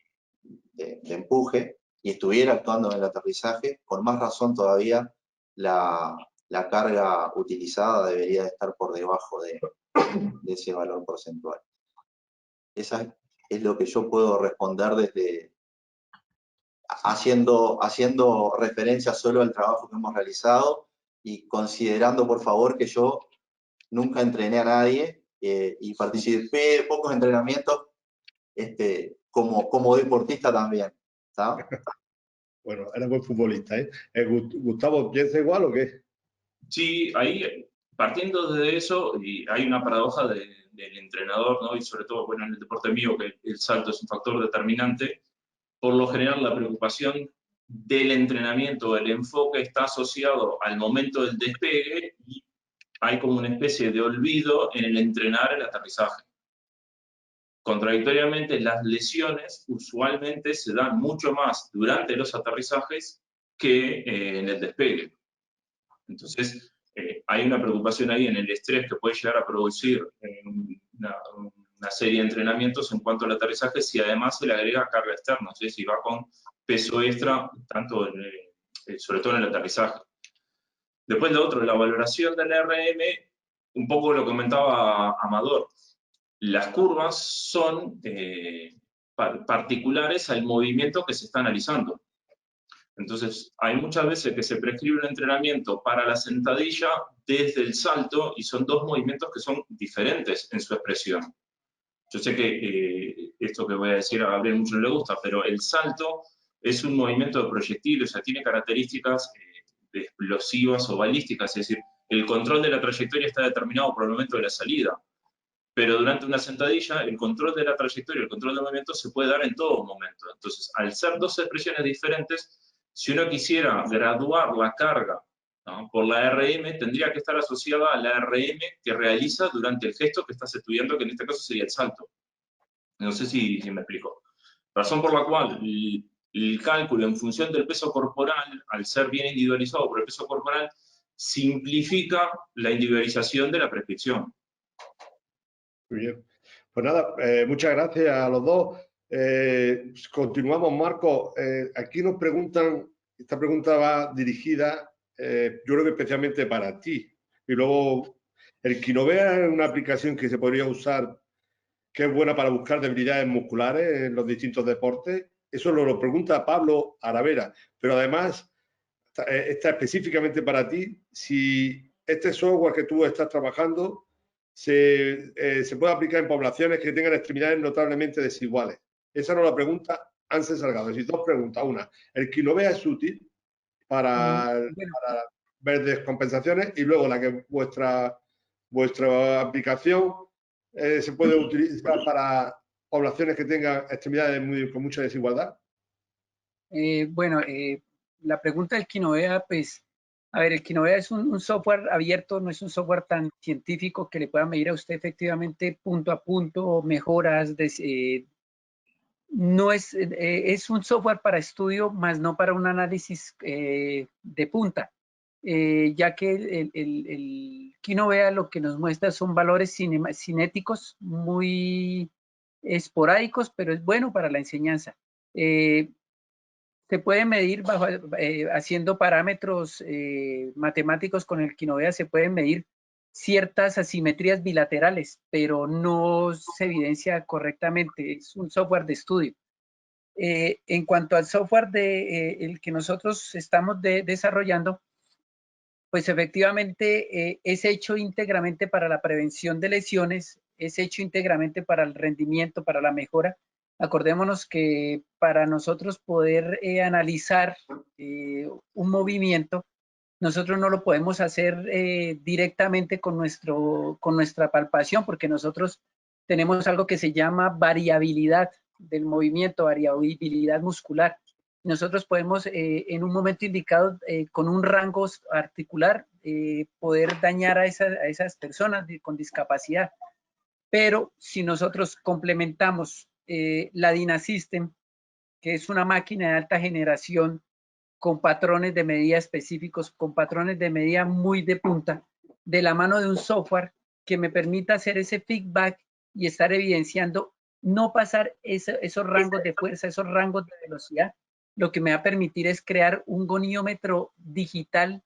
empuje, y estuviera actuando en el aterrizaje, con más razón todavía la carga utilizada debería de estar por debajo de ese valor porcentual. Esa es lo que yo puedo responder desde haciendo referencia solo al trabajo que hemos realizado y considerando, por favor, que yo nunca entrené a nadie y participé de pocos entrenamientos como deportista también. ¿Está? Bueno, era buen futbolista, ¿eh? Gustavo, ¿piensa igual o qué? Sí, ahí, partiendo de eso, y hay una paradoja del entrenador, ¿no? Y sobre todo, bueno, en el deporte mío, que el salto es un factor determinante. Por lo general, la preocupación del entrenamiento, el enfoque está asociado al momento del despegue y hay como una especie de olvido en el entrenar el aterrizaje. Contradictoriamente, las lesiones usualmente se dan mucho más durante los aterrizajes que en el despegue. Entonces, hay una preocupación ahí en el estrés que puede llegar a producir una serie de entrenamientos en cuanto al aterrizaje, si además se le agrega carga externa, ¿sí? Si va con peso extra, tanto sobre todo en el aterrizaje. Después lo otro, la valoración del RM, un poco lo comentaba Amador. Las curvas son particulares al movimiento que se está analizando. Entonces, hay muchas veces que se prescribe un entrenamiento para la sentadilla desde el salto y son dos movimientos que son diferentes en su expresión. Yo sé que esto que voy a decir a Gabriel mucho no le gusta, pero el salto es un movimiento de proyectil, o sea, tiene características explosivas o balísticas, es decir, el control de la trayectoria está determinado por el momento de la salida. Pero durante una sentadilla, el control de la trayectoria, el control del movimiento se puede dar en todo momento. Entonces, al ser dos expresiones diferentes, si uno quisiera graduar la carga, ¿no?, por la RM, tendría que estar asociada a la RM que realiza durante el gesto que estás estudiando, que en este caso sería el salto. No sé si me explico. Razón por la cual el cálculo en función del peso corporal, al ser bien individualizado por el peso corporal, simplifica la individualización de la prescripción. Muy bien. Pues nada, muchas gracias a los dos. Continuamos, Marco. Aquí nos preguntan, esta pregunta va dirigida, yo creo que especialmente para ti. Y luego, el Kinovea es una aplicación que se podría usar, que es buena para buscar debilidades musculares en los distintos deportes. Eso lo pregunta Pablo Aravera. Pero además, está específicamente para ti, si este software que tú estás trabajando se puede aplicar en poblaciones que tengan extremidades notablemente desiguales. Esa no la pregunta Ansel Salgado. Es decir, dos preguntas. Una, ¿el Kinovea es útil para ver descompensaciones? Y luego, la que vuestra aplicación se puede utilizar para poblaciones que tengan extremidades con mucha desigualdad. La pregunta del Kinovea, pues A ver, el Kinovea es un software abierto, no es un software tan científico que le pueda medir a usted efectivamente punto a punto mejoras. No es un software para estudio, más no para un análisis de punta, ya que el Kinovea lo que nos muestra son valores cinéticos muy esporádicos, pero es bueno para la enseñanza. Se puede medir haciendo parámetros matemáticos con el Kinovea, se pueden medir ciertas asimetrías bilaterales, pero no se evidencia correctamente. Es un software de estudio. En cuanto al software el que nosotros estamos desarrollando, pues efectivamente es hecho íntegramente para la prevención de lesiones, es hecho íntegramente para el rendimiento, para la mejora. Acordémonos que para nosotros poder analizar un movimiento, nosotros no lo podemos hacer directamente con nuestra palpación, porque nosotros tenemos algo que se llama variabilidad del movimiento, variabilidad muscular. Nosotros podemos en un momento indicado con un rango articular poder dañar a esas personas con discapacidad. Pero si nosotros complementamos la Dynasystem, que es una máquina de alta generación con patrones de medida específicos, con patrones de medida muy de punta, de la mano de un software que me permita hacer ese feedback y estar evidenciando, no pasar esos rangos de fuerza, esos rangos de velocidad, lo que me va a permitir es crear un goniómetro digital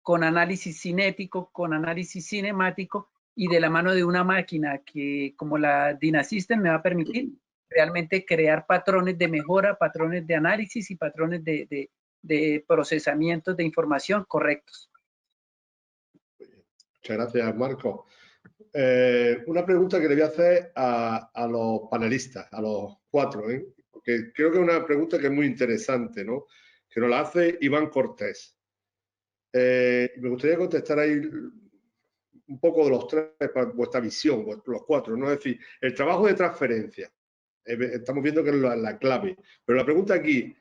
con análisis cinético, con análisis cinemático y de la mano de una máquina que, como la Dynasystem, me va a permitir realmente crear patrones de mejora, patrones de análisis y patrones de procesamiento de información correctos. Muchas gracias, Marco. Una pregunta que le voy a hacer a los panelistas, a los cuatro, porque creo que es una pregunta que es muy interesante, ¿no? Que nos la hace Iván Cortés. Me gustaría contestar ahí un poco de los tres, para vuestra visión, los cuatro, ¿no? Es decir, el trabajo de transferencia, estamos viendo que es la clave, pero la pregunta aquí,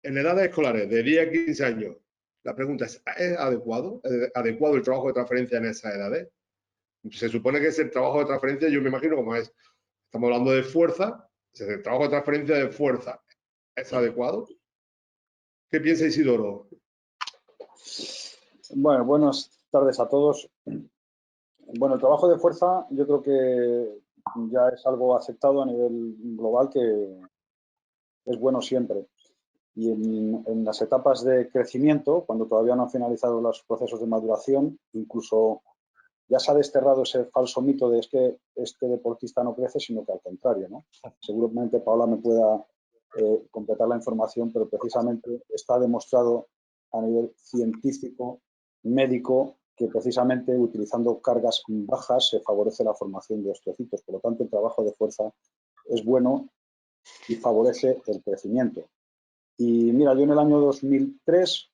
en edades escolares de 10 a 15 años, la pregunta ¿es adecuado? ¿Es adecuado el trabajo de transferencia en esas edades? Se supone que es el trabajo de transferencia, yo me imagino como es, estamos hablando de fuerza, el trabajo de transferencia de fuerza, ¿es adecuado? ¿Qué piensa Isidoro? Bueno, buenas tardes a todos. Bueno, el trabajo de fuerza yo creo que ya es algo aceptado a nivel global, que es bueno siempre. Y en las etapas de crecimiento, cuando todavía no han finalizado los procesos de maduración, incluso ya se ha desterrado ese falso mito de es que este deportista no crece, sino que al contrario, ¿no? Seguramente Paola me pueda completar la información, pero precisamente está demostrado a nivel científico, médico, que precisamente utilizando cargas bajas se favorece la formación de osteocitos. Por lo tanto, el trabajo de fuerza es bueno y favorece el crecimiento. Y mira, yo en el año 2003,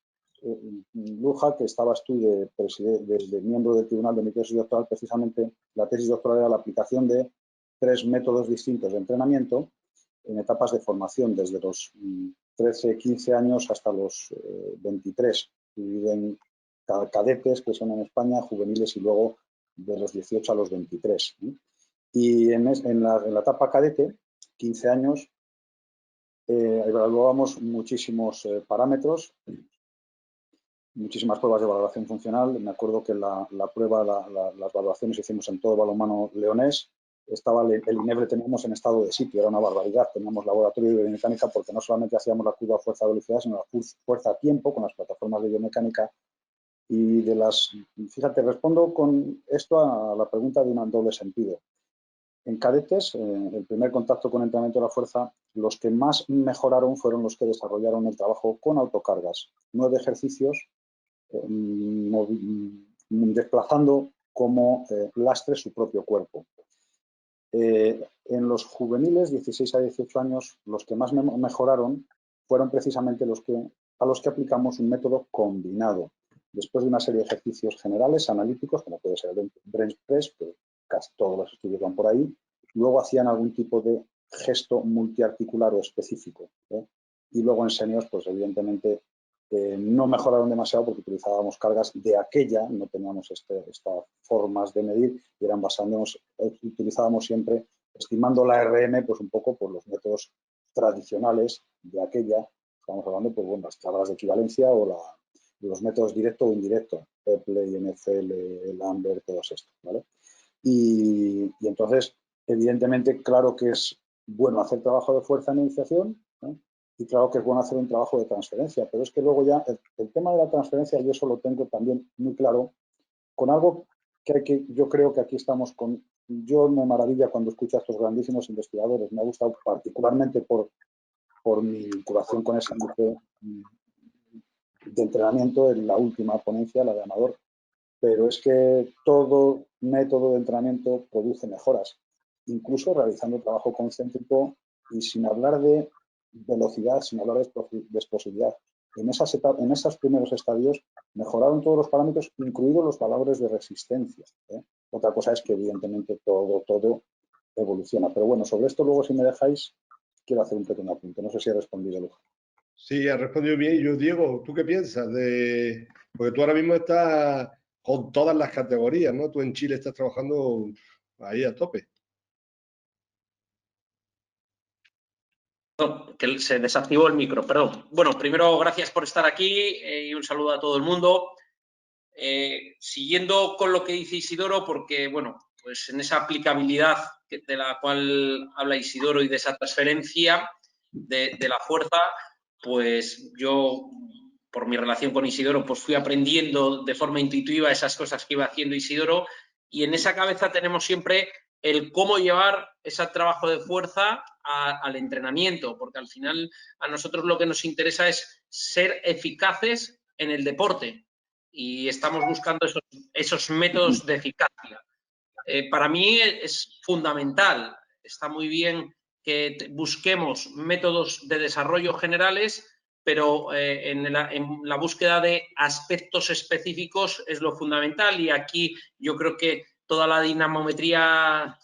Luja, que estabas tú de miembro del tribunal de mi tesis doctoral, precisamente la tesis doctoral era la aplicación de 3 métodos distintos de entrenamiento en etapas de formación, desde los 13, 15 años hasta los 23, dividido en cadetes, que son en España, juveniles y luego de los 18 a los 23. Y en la etapa cadete, 15 años, evaluamos muchísimos parámetros, muchísimas pruebas de valoración funcional. Me acuerdo que las valoraciones hicimos en todo balonmano leonés. Estaba el INEF, teníamos en estado de sitio, era una barbaridad. Teníamos laboratorio de biomecánica porque no solamente hacíamos la curva fuerza-velocidad, sino la fuerza-tiempo con las plataformas de biomecánica. Y fíjate, respondo con esto a la pregunta de un doble sentido. En cadetes, el primer contacto con entrenamiento de la fuerza, los que más mejoraron fueron los que desarrollaron el trabajo con autocargas. 9 ejercicios desplazando como lastre su propio cuerpo. En los juveniles, 16 a 18 años, los que más mejoraron fueron precisamente a los que aplicamos un método combinado. Después de una serie de ejercicios generales, analíticos, como puede ser el bench press, que casi todos los estudios van por ahí, luego hacían algún tipo de gesto multiarticular o específico. Y luego en seniors, pues evidentemente no mejoraron demasiado porque utilizábamos cargas de aquella, no teníamos estas formas de medir y utilizábamos siempre, estimando la RM, pues un poco por los métodos tradicionales de aquella. Estamos hablando, pues bueno, las tablas de equivalencia o los métodos directo o indirecto, Epley, NFL, Lambert, todos estos, ¿vale? Y entonces, evidentemente, claro que es bueno hacer trabajo de fuerza en iniciación, ¿no? Y claro que es bueno hacer un trabajo de transferencia, pero es que luego ya el tema de la transferencia yo eso lo tengo también muy claro con algo que yo creo que aquí estamos con. Yo me maravilla cuando escucho a estos grandísimos investigadores, me ha gustado particularmente por mi vinculación con ese grupo de entrenamiento en la última ponencia, la de Amador, pero es que todo método de entrenamiento produce mejoras, incluso realizando trabajo concéntrico y sin hablar de velocidad, sin hablar de explosividad. En esos primeros estadios mejoraron todos los parámetros, incluidos los valores de resistencia, ¿eh? Otra cosa es que evidentemente todo evoluciona. Pero bueno, sobre esto luego, si me dejáis, quiero hacer un pequeño apunte. No sé si he respondido, Luja. Sí, ha respondido bien. Y yo, Diego, ¿tú qué piensas? Porque tú ahora mismo estás con todas las categorías, ¿no? Tú en Chile estás trabajando ahí a tope. No, que se desactivó el micro, perdón. Bueno, primero, gracias por estar aquí y un saludo a todo el mundo. Siguiendo con lo que dice Isidoro, porque, bueno, pues en esa aplicabilidad de la cual habla Isidoro y de esa transferencia de la fuerza, pues yo, por mi relación con Isidoro, pues fui aprendiendo de forma intuitiva esas cosas que iba haciendo Isidoro, y en esa cabeza tenemos siempre el cómo llevar ese trabajo de fuerza al entrenamiento, porque al final a nosotros lo que nos interesa es ser eficaces en el deporte y estamos buscando esos métodos de eficacia. Para mí es fundamental, está muy bien que busquemos métodos de desarrollo generales, pero en la búsqueda de aspectos específicos es lo fundamental, y aquí yo creo que toda la dinamometría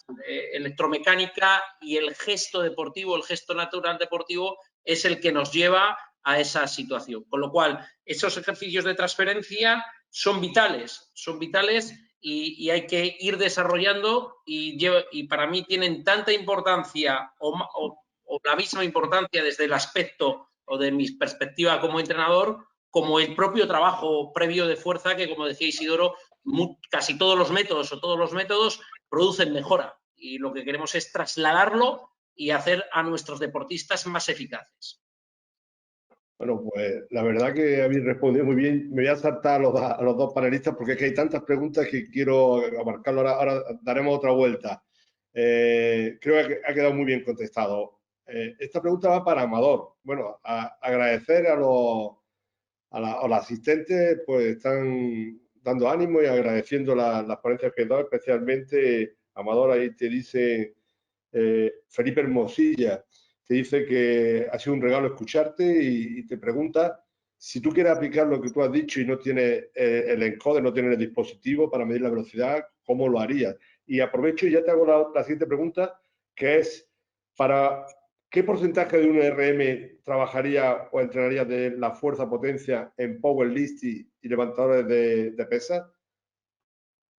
electromecánica y el gesto deportivo, el gesto natural deportivo, es el que nos lleva a esa situación. Con lo cual, esos ejercicios de transferencia son vitales y hay que ir desarrollando, y para mí tienen tanta importancia o la misma importancia desde el aspecto o de mi perspectiva como entrenador, como el propio trabajo previo de fuerza, que, como decía Isidoro, casi todos los métodos producen mejora, y lo que queremos es trasladarlo y hacer a nuestros deportistas más eficaces. Bueno, pues la verdad que habéis respondido muy bien. Me voy a saltar a los dos panelistas porque es que hay tantas preguntas que quiero abarcarlo. Ahora daremos otra vuelta. Creo que ha quedado muy bien contestado. Esta pregunta va para Amador. Bueno, agradecer a los asistentes, pues están dando ánimo y agradeciendo las ponencias que he dado, especialmente Amador. Ahí te dice Felipe Hermosilla, te dice que ha sido un regalo escucharte y te pregunta si tú quieres aplicar lo que tú has dicho y no tienes el encoder, no tienes el dispositivo para medir la velocidad, ¿cómo lo harías? Y aprovecho y ya te hago la siguiente pregunta, que es, ¿para qué porcentaje de un RM trabajaría o entrenaría de la fuerza potencia en powerlifting y levantadores de pesas?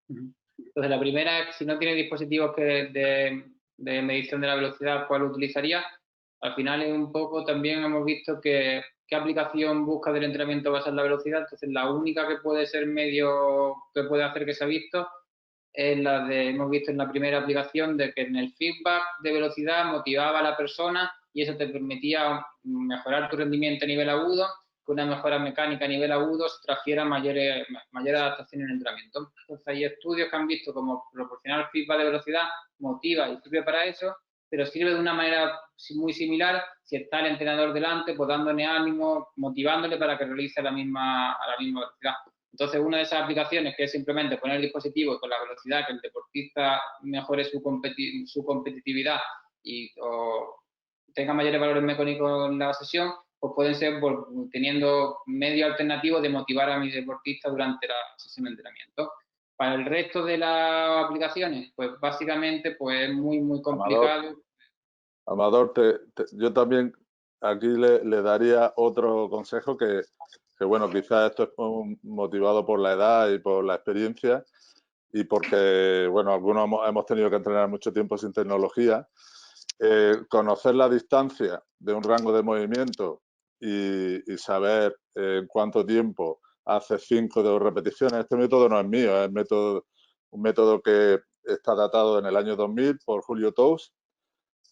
Entonces, la primera, si no tiene dispositivos de medición de la velocidad, ¿cuál utilizaría? Al final es un poco, también hemos visto qué aplicación busca del entrenamiento basada en la velocidad. Entonces, la única que puede ser medio que puede hacer que se ha visto es la hemos visto en la primera aplicación, de que en el feedback de velocidad motivaba a la persona y eso te permitía mejorar tu rendimiento a nivel agudo, que una mejora mecánica a nivel agudo trajiera mayor adaptación en el entrenamiento. Entonces hay estudios que han visto como proporcionar feedback de velocidad motiva y sirve para eso, pero sirve de una manera muy similar si está el entrenador delante, pues dándole ánimo, motivándole para que realice a la misma velocidad. Entonces, una de esas aplicaciones, que es simplemente poner el dispositivo con la velocidad, que el deportista mejore su competitividad o tenga mayores valores mecánicos en la sesión, pues pueden ser teniendo medio alternativo de motivar a mis deportistas durante la sesión de entrenamiento. Para el resto de las aplicaciones, pues básicamente pues es muy complicado. Amador, yo también aquí le daría otro consejo, que bueno, quizás esto es motivado por la edad y por la experiencia y porque, bueno, algunos hemos tenido que entrenar mucho tiempo sin tecnología. Conocer la distancia de un rango de movimiento y saber en cuánto tiempo hace 5 o 2 repeticiones. Este método no es mío, es un método que está datado en el año 2000 por Julio Tous,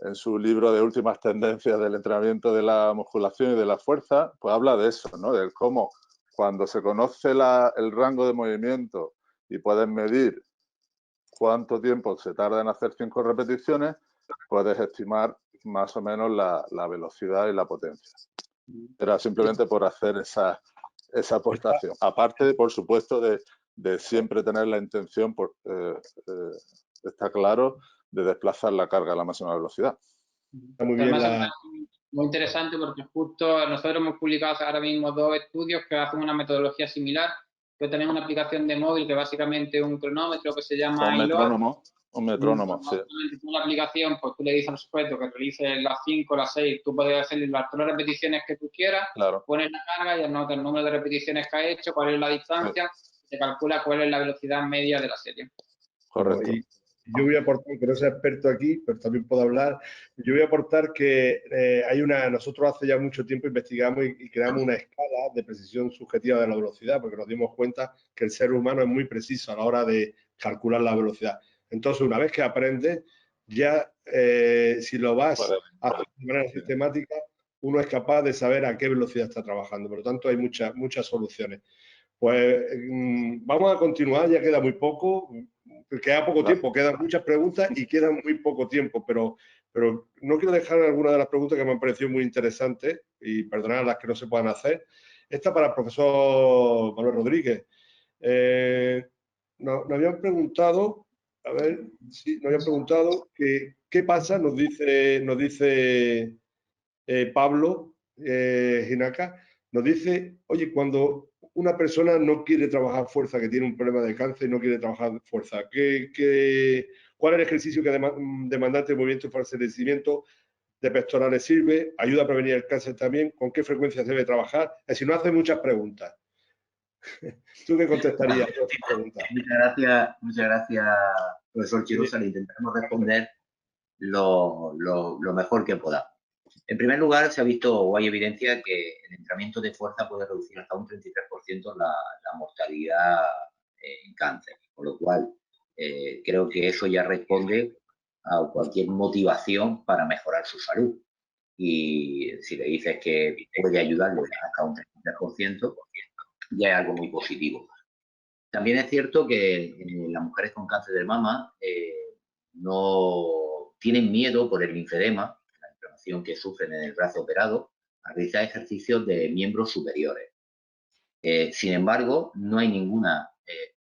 en su libro de Últimas tendencias del entrenamiento de la musculación y de la fuerza, pues habla de eso, ¿no? De cómo cuando se conoce el rango de movimiento y puedes medir cuánto tiempo se tarda en hacer 5 repeticiones, puedes estimar más o menos la velocidad y la potencia. Era simplemente por hacer esa aportación. Aparte, por supuesto, de siempre tener la intención, está claro, de desplazar la carga a la máxima velocidad. Está muy bien muy interesante porque justo nosotros hemos publicado ahora mismo 2 estudios que hacen una metodología similar, que tenemos una aplicación de móvil que básicamente es un cronómetro que se llama Un metrónomo, sí. Una aplicación, pues tú le dices al sujeto que realice las 5, las 6, tú puedes hacer todas las repeticiones que tú quieras, claro. Pones la carga y anotas el número de repeticiones que ha hecho, cuál es la distancia, se calcula cuál es la velocidad media de la serie. Correcto. Y yo voy a aportar, que no soy experto aquí, pero también puedo hablar, yo voy a aportar que nosotros hace ya mucho tiempo investigamos y creamos una escala de precisión subjetiva de la velocidad, porque nos dimos cuenta que el ser humano es muy preciso a la hora de calcular la velocidad. Entonces, una vez que aprendes, ya si lo vas a hacer de manera sistemática, uno es capaz de saber a qué velocidad está trabajando. Por lo tanto, hay muchas soluciones. Pues vamos a continuar, ya queda muy poco, queda poco tiempo, quedan muchas preguntas y queda muy poco tiempo, pero no quiero dejar algunas de las preguntas que me han parecido muy interesantes y perdonar las que no se puedan hacer. Esta para el profesor Manuel Rodríguez. Nos habían preguntado, a ver, sí, nos habían preguntado qué pasa, nos dice Pablo Ginaca, nos dice, oye, cuando una persona no quiere trabajar fuerza, que tiene un problema de cáncer y no quiere trabajar fuerza, ¿cuál es el ejercicio que demandante de movimiento y fortalecimiento de pectorales sirve? ¿Ayuda a prevenir el cáncer también? ¿Con qué frecuencia se debe trabajar? Es decir, no hace muchas preguntas. ¿Tú qué contestarías a estas preguntas? Muchas gracias, profesor Chirosa. Le intentaremos responder lo mejor que podamos. En primer lugar, se ha visto o hay evidencia que el entrenamiento de fuerza puede reducir hasta un 33% la mortalidad en cáncer, con lo cual creo que eso ya responde a cualquier motivación para mejorar su salud. Y si le dices que puede ayudarle hasta un 33%, ya es algo muy positivo. También es cierto que las mujeres con cáncer de mama no tienen miedo por el linfedema, la inflamación que sufren en el brazo operado, a realizar ejercicios de miembros superiores. Sin embargo, no hay ninguna,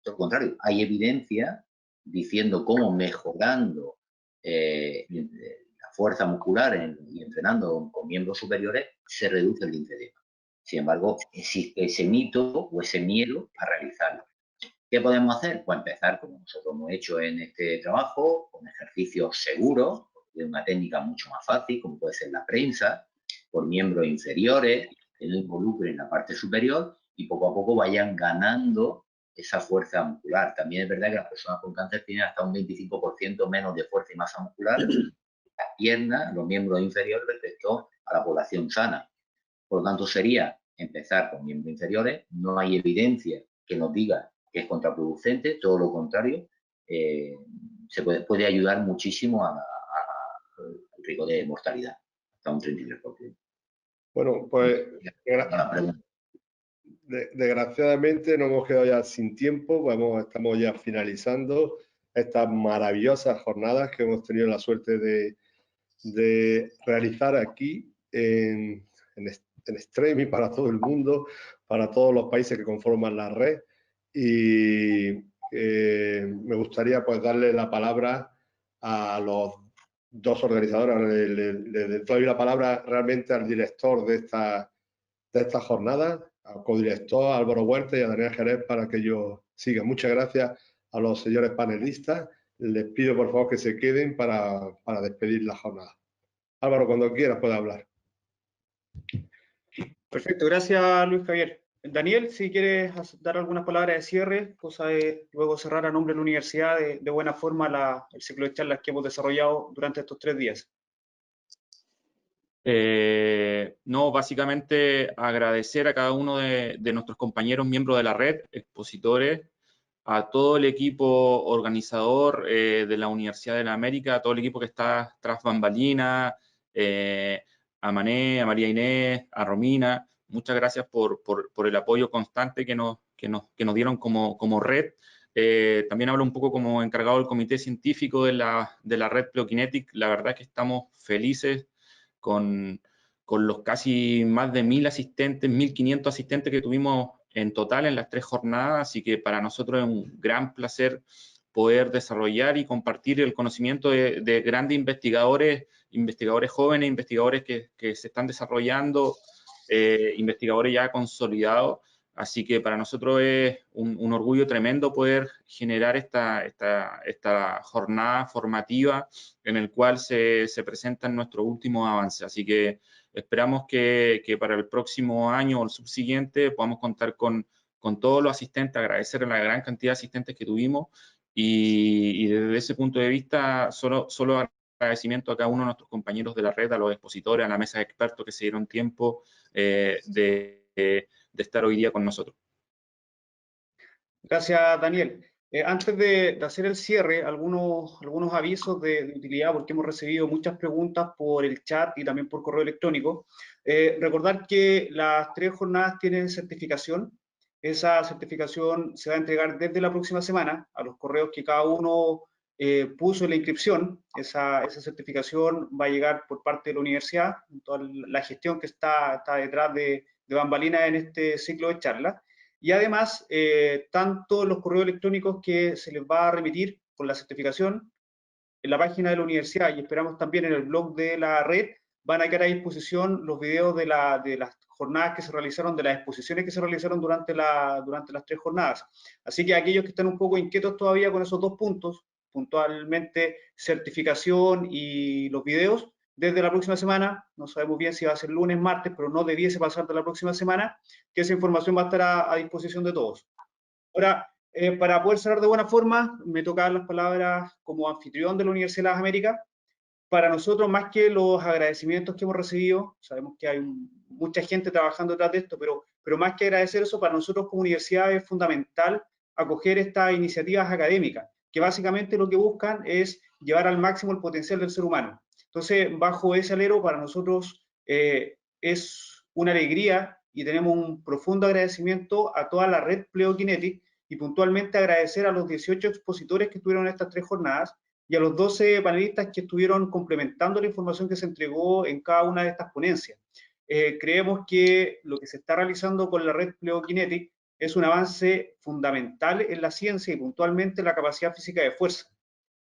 todo lo contrario, hay evidencia diciendo cómo mejorando la fuerza muscular y entrenando con miembros superiores se reduce el linfedema. Sin embargo, existe ese mito o ese miedo a realizarlo. ¿Qué podemos hacer? Pues empezar, como nosotros hemos hecho en este trabajo, con ejercicios seguros, de una técnica mucho más fácil, como puede ser la prensa, por miembros inferiores, que no involucren la parte superior y poco a poco vayan ganando esa fuerza muscular. También es verdad que las personas con cáncer tienen hasta un 25% menos de fuerza y masa muscular en las piernas, los miembros inferiores, respecto a la población sana. Por lo tanto, sería empezar con miembros inferiores. No hay evidencia que nos diga que es contraproducente, todo lo contrario, se puede ayudar muchísimo al riesgo de mortalidad, hasta un 33%. Bueno, pues desgraciadamente nos hemos quedado ya sin tiempo, estamos ya finalizando estas maravillosas jornadas que hemos tenido la suerte de realizar aquí en Extreme y para todo el mundo, para todos los países que conforman la red. Y me gustaría pues darle la palabra a los 2 organizadores. Le doy la palabra realmente al director de esta jornada, al codirector Álvaro Huerta y a Daniel Jerez para que ellos sigan. Muchas gracias a los señores panelistas. Les pido por favor que se queden para despedir la jornada. Álvaro, cuando quieras puedes hablar. Perfecto, gracias Luis Javier. Daniel, si quieres dar algunas palabras de cierre, cosa de luego cerrar a nombre de la universidad de buena forma el ciclo de charlas que hemos desarrollado durante estos 3 días. No, básicamente agradecer a cada uno de nuestros compañeros miembros de la red, expositores, a todo el equipo organizador de la Universidad de la América, a todo el equipo que está tras bambalina, a Mané, a María Inés, a Romina. Muchas gracias por el apoyo constante que nos dieron como red. También hablo un poco como encargado del comité científico de la red Pleokinetic. La verdad es que estamos felices con los casi más de 1000 asistentes, 1500 asistentes que tuvimos en total en las 3 jornadas, así que para nosotros es un gran placer poder desarrollar y compartir el conocimiento de grandes investigadores jóvenes, investigadores que se están desarrollando, investigadores ya consolidados. Así que para nosotros es un orgullo tremendo poder generar esta jornada formativa en el cual se presentan nuestros últimos avances. Así que esperamos que para el próximo año o el subsiguiente podamos contar con todos los asistentes, agradecer a la gran cantidad de asistentes que tuvimos y desde ese punto de vista solo agradecimiento a cada uno de nuestros compañeros de la red, a los expositores, a la mesa de expertos que se dieron tiempo de estar hoy día con nosotros. Gracias, Daniel. Antes de hacer el cierre, algunos avisos de utilidad, porque hemos recibido muchas preguntas por el chat y también por correo electrónico. Recordar que las 3 jornadas tienen certificación. Esa certificación se va a entregar desde la próxima semana a los correos que cada uno puso en la inscripción. Esa certificación va a llegar por parte de la universidad, toda la gestión que está detrás de bambalinas en este ciclo de charlas. Y además, tanto los correos electrónicos que se les va a remitir con la certificación en la página de la universidad y esperamos también en el blog de la red, van a quedar a disposición los videos de las jornadas que se realizaron, de las exposiciones que se realizaron durante las 3 jornadas. Así que aquellos que están un poco inquietos todavía con esos 2 puntos, puntualmente certificación y los videos, desde la próxima semana, no sabemos bien si va a ser lunes, martes, pero no debiese pasar de la próxima semana, que esa información va a estar a disposición de todos. Ahora, para poder cerrar de buena forma, me toca dar las palabras como anfitrión de la Universidad de las Américas. Para nosotros, más que los agradecimientos que hemos recibido, sabemos que hay mucha gente trabajando detrás de esto, pero más que agradecer eso, para nosotros como universidad es fundamental acoger estas iniciativas académicas, que básicamente lo que buscan es llevar al máximo el potencial del ser humano. Entonces, bajo ese alero, para nosotros es una alegría y tenemos un profundo agradecimiento a toda la red Pleokinetic y puntualmente agradecer a los 18 expositores que estuvieron en estas 3 jornadas y a los 12 panelistas que estuvieron complementando la información que se entregó en cada una de estas ponencias. Creemos que lo que se está realizando con la red Pleokinetic es un avance fundamental en la ciencia y puntualmente en la capacidad física de fuerza.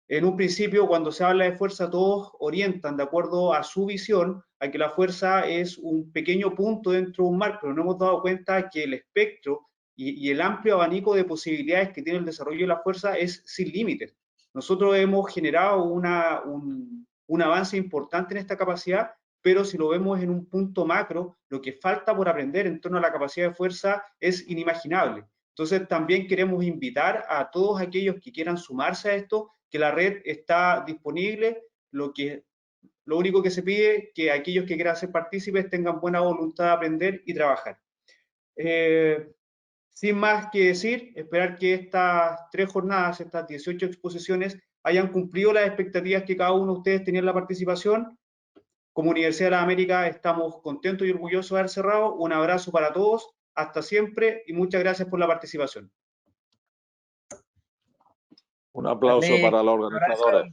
En un principio, cuando se habla de fuerza, todos orientan de acuerdo a su visión a que la fuerza es un pequeño punto dentro de un mar, pero no hemos dado cuenta que el espectro y el amplio abanico de posibilidades que tiene el desarrollo de la fuerza es sin límites. Nosotros hemos generado un avance importante en esta capacidad, pero si lo vemos en un punto macro, lo que falta por aprender en torno a la capacidad de fuerza es inimaginable. Entonces, también queremos invitar a todos aquellos que quieran sumarse a esto, que la red está disponible, lo único que se pide es que aquellos que quieran ser partícipes tengan buena voluntad de aprender y trabajar. Sin más que decir, esperar que estas 3 jornadas, estas 18 exposiciones, hayan cumplido las expectativas que cada uno de ustedes tenía en la participación. Como Universidad de la América estamos contentos y orgullosos de haber cerrado. Un abrazo para todos, hasta siempre y muchas gracias por la participación. Un aplauso para los organizadores.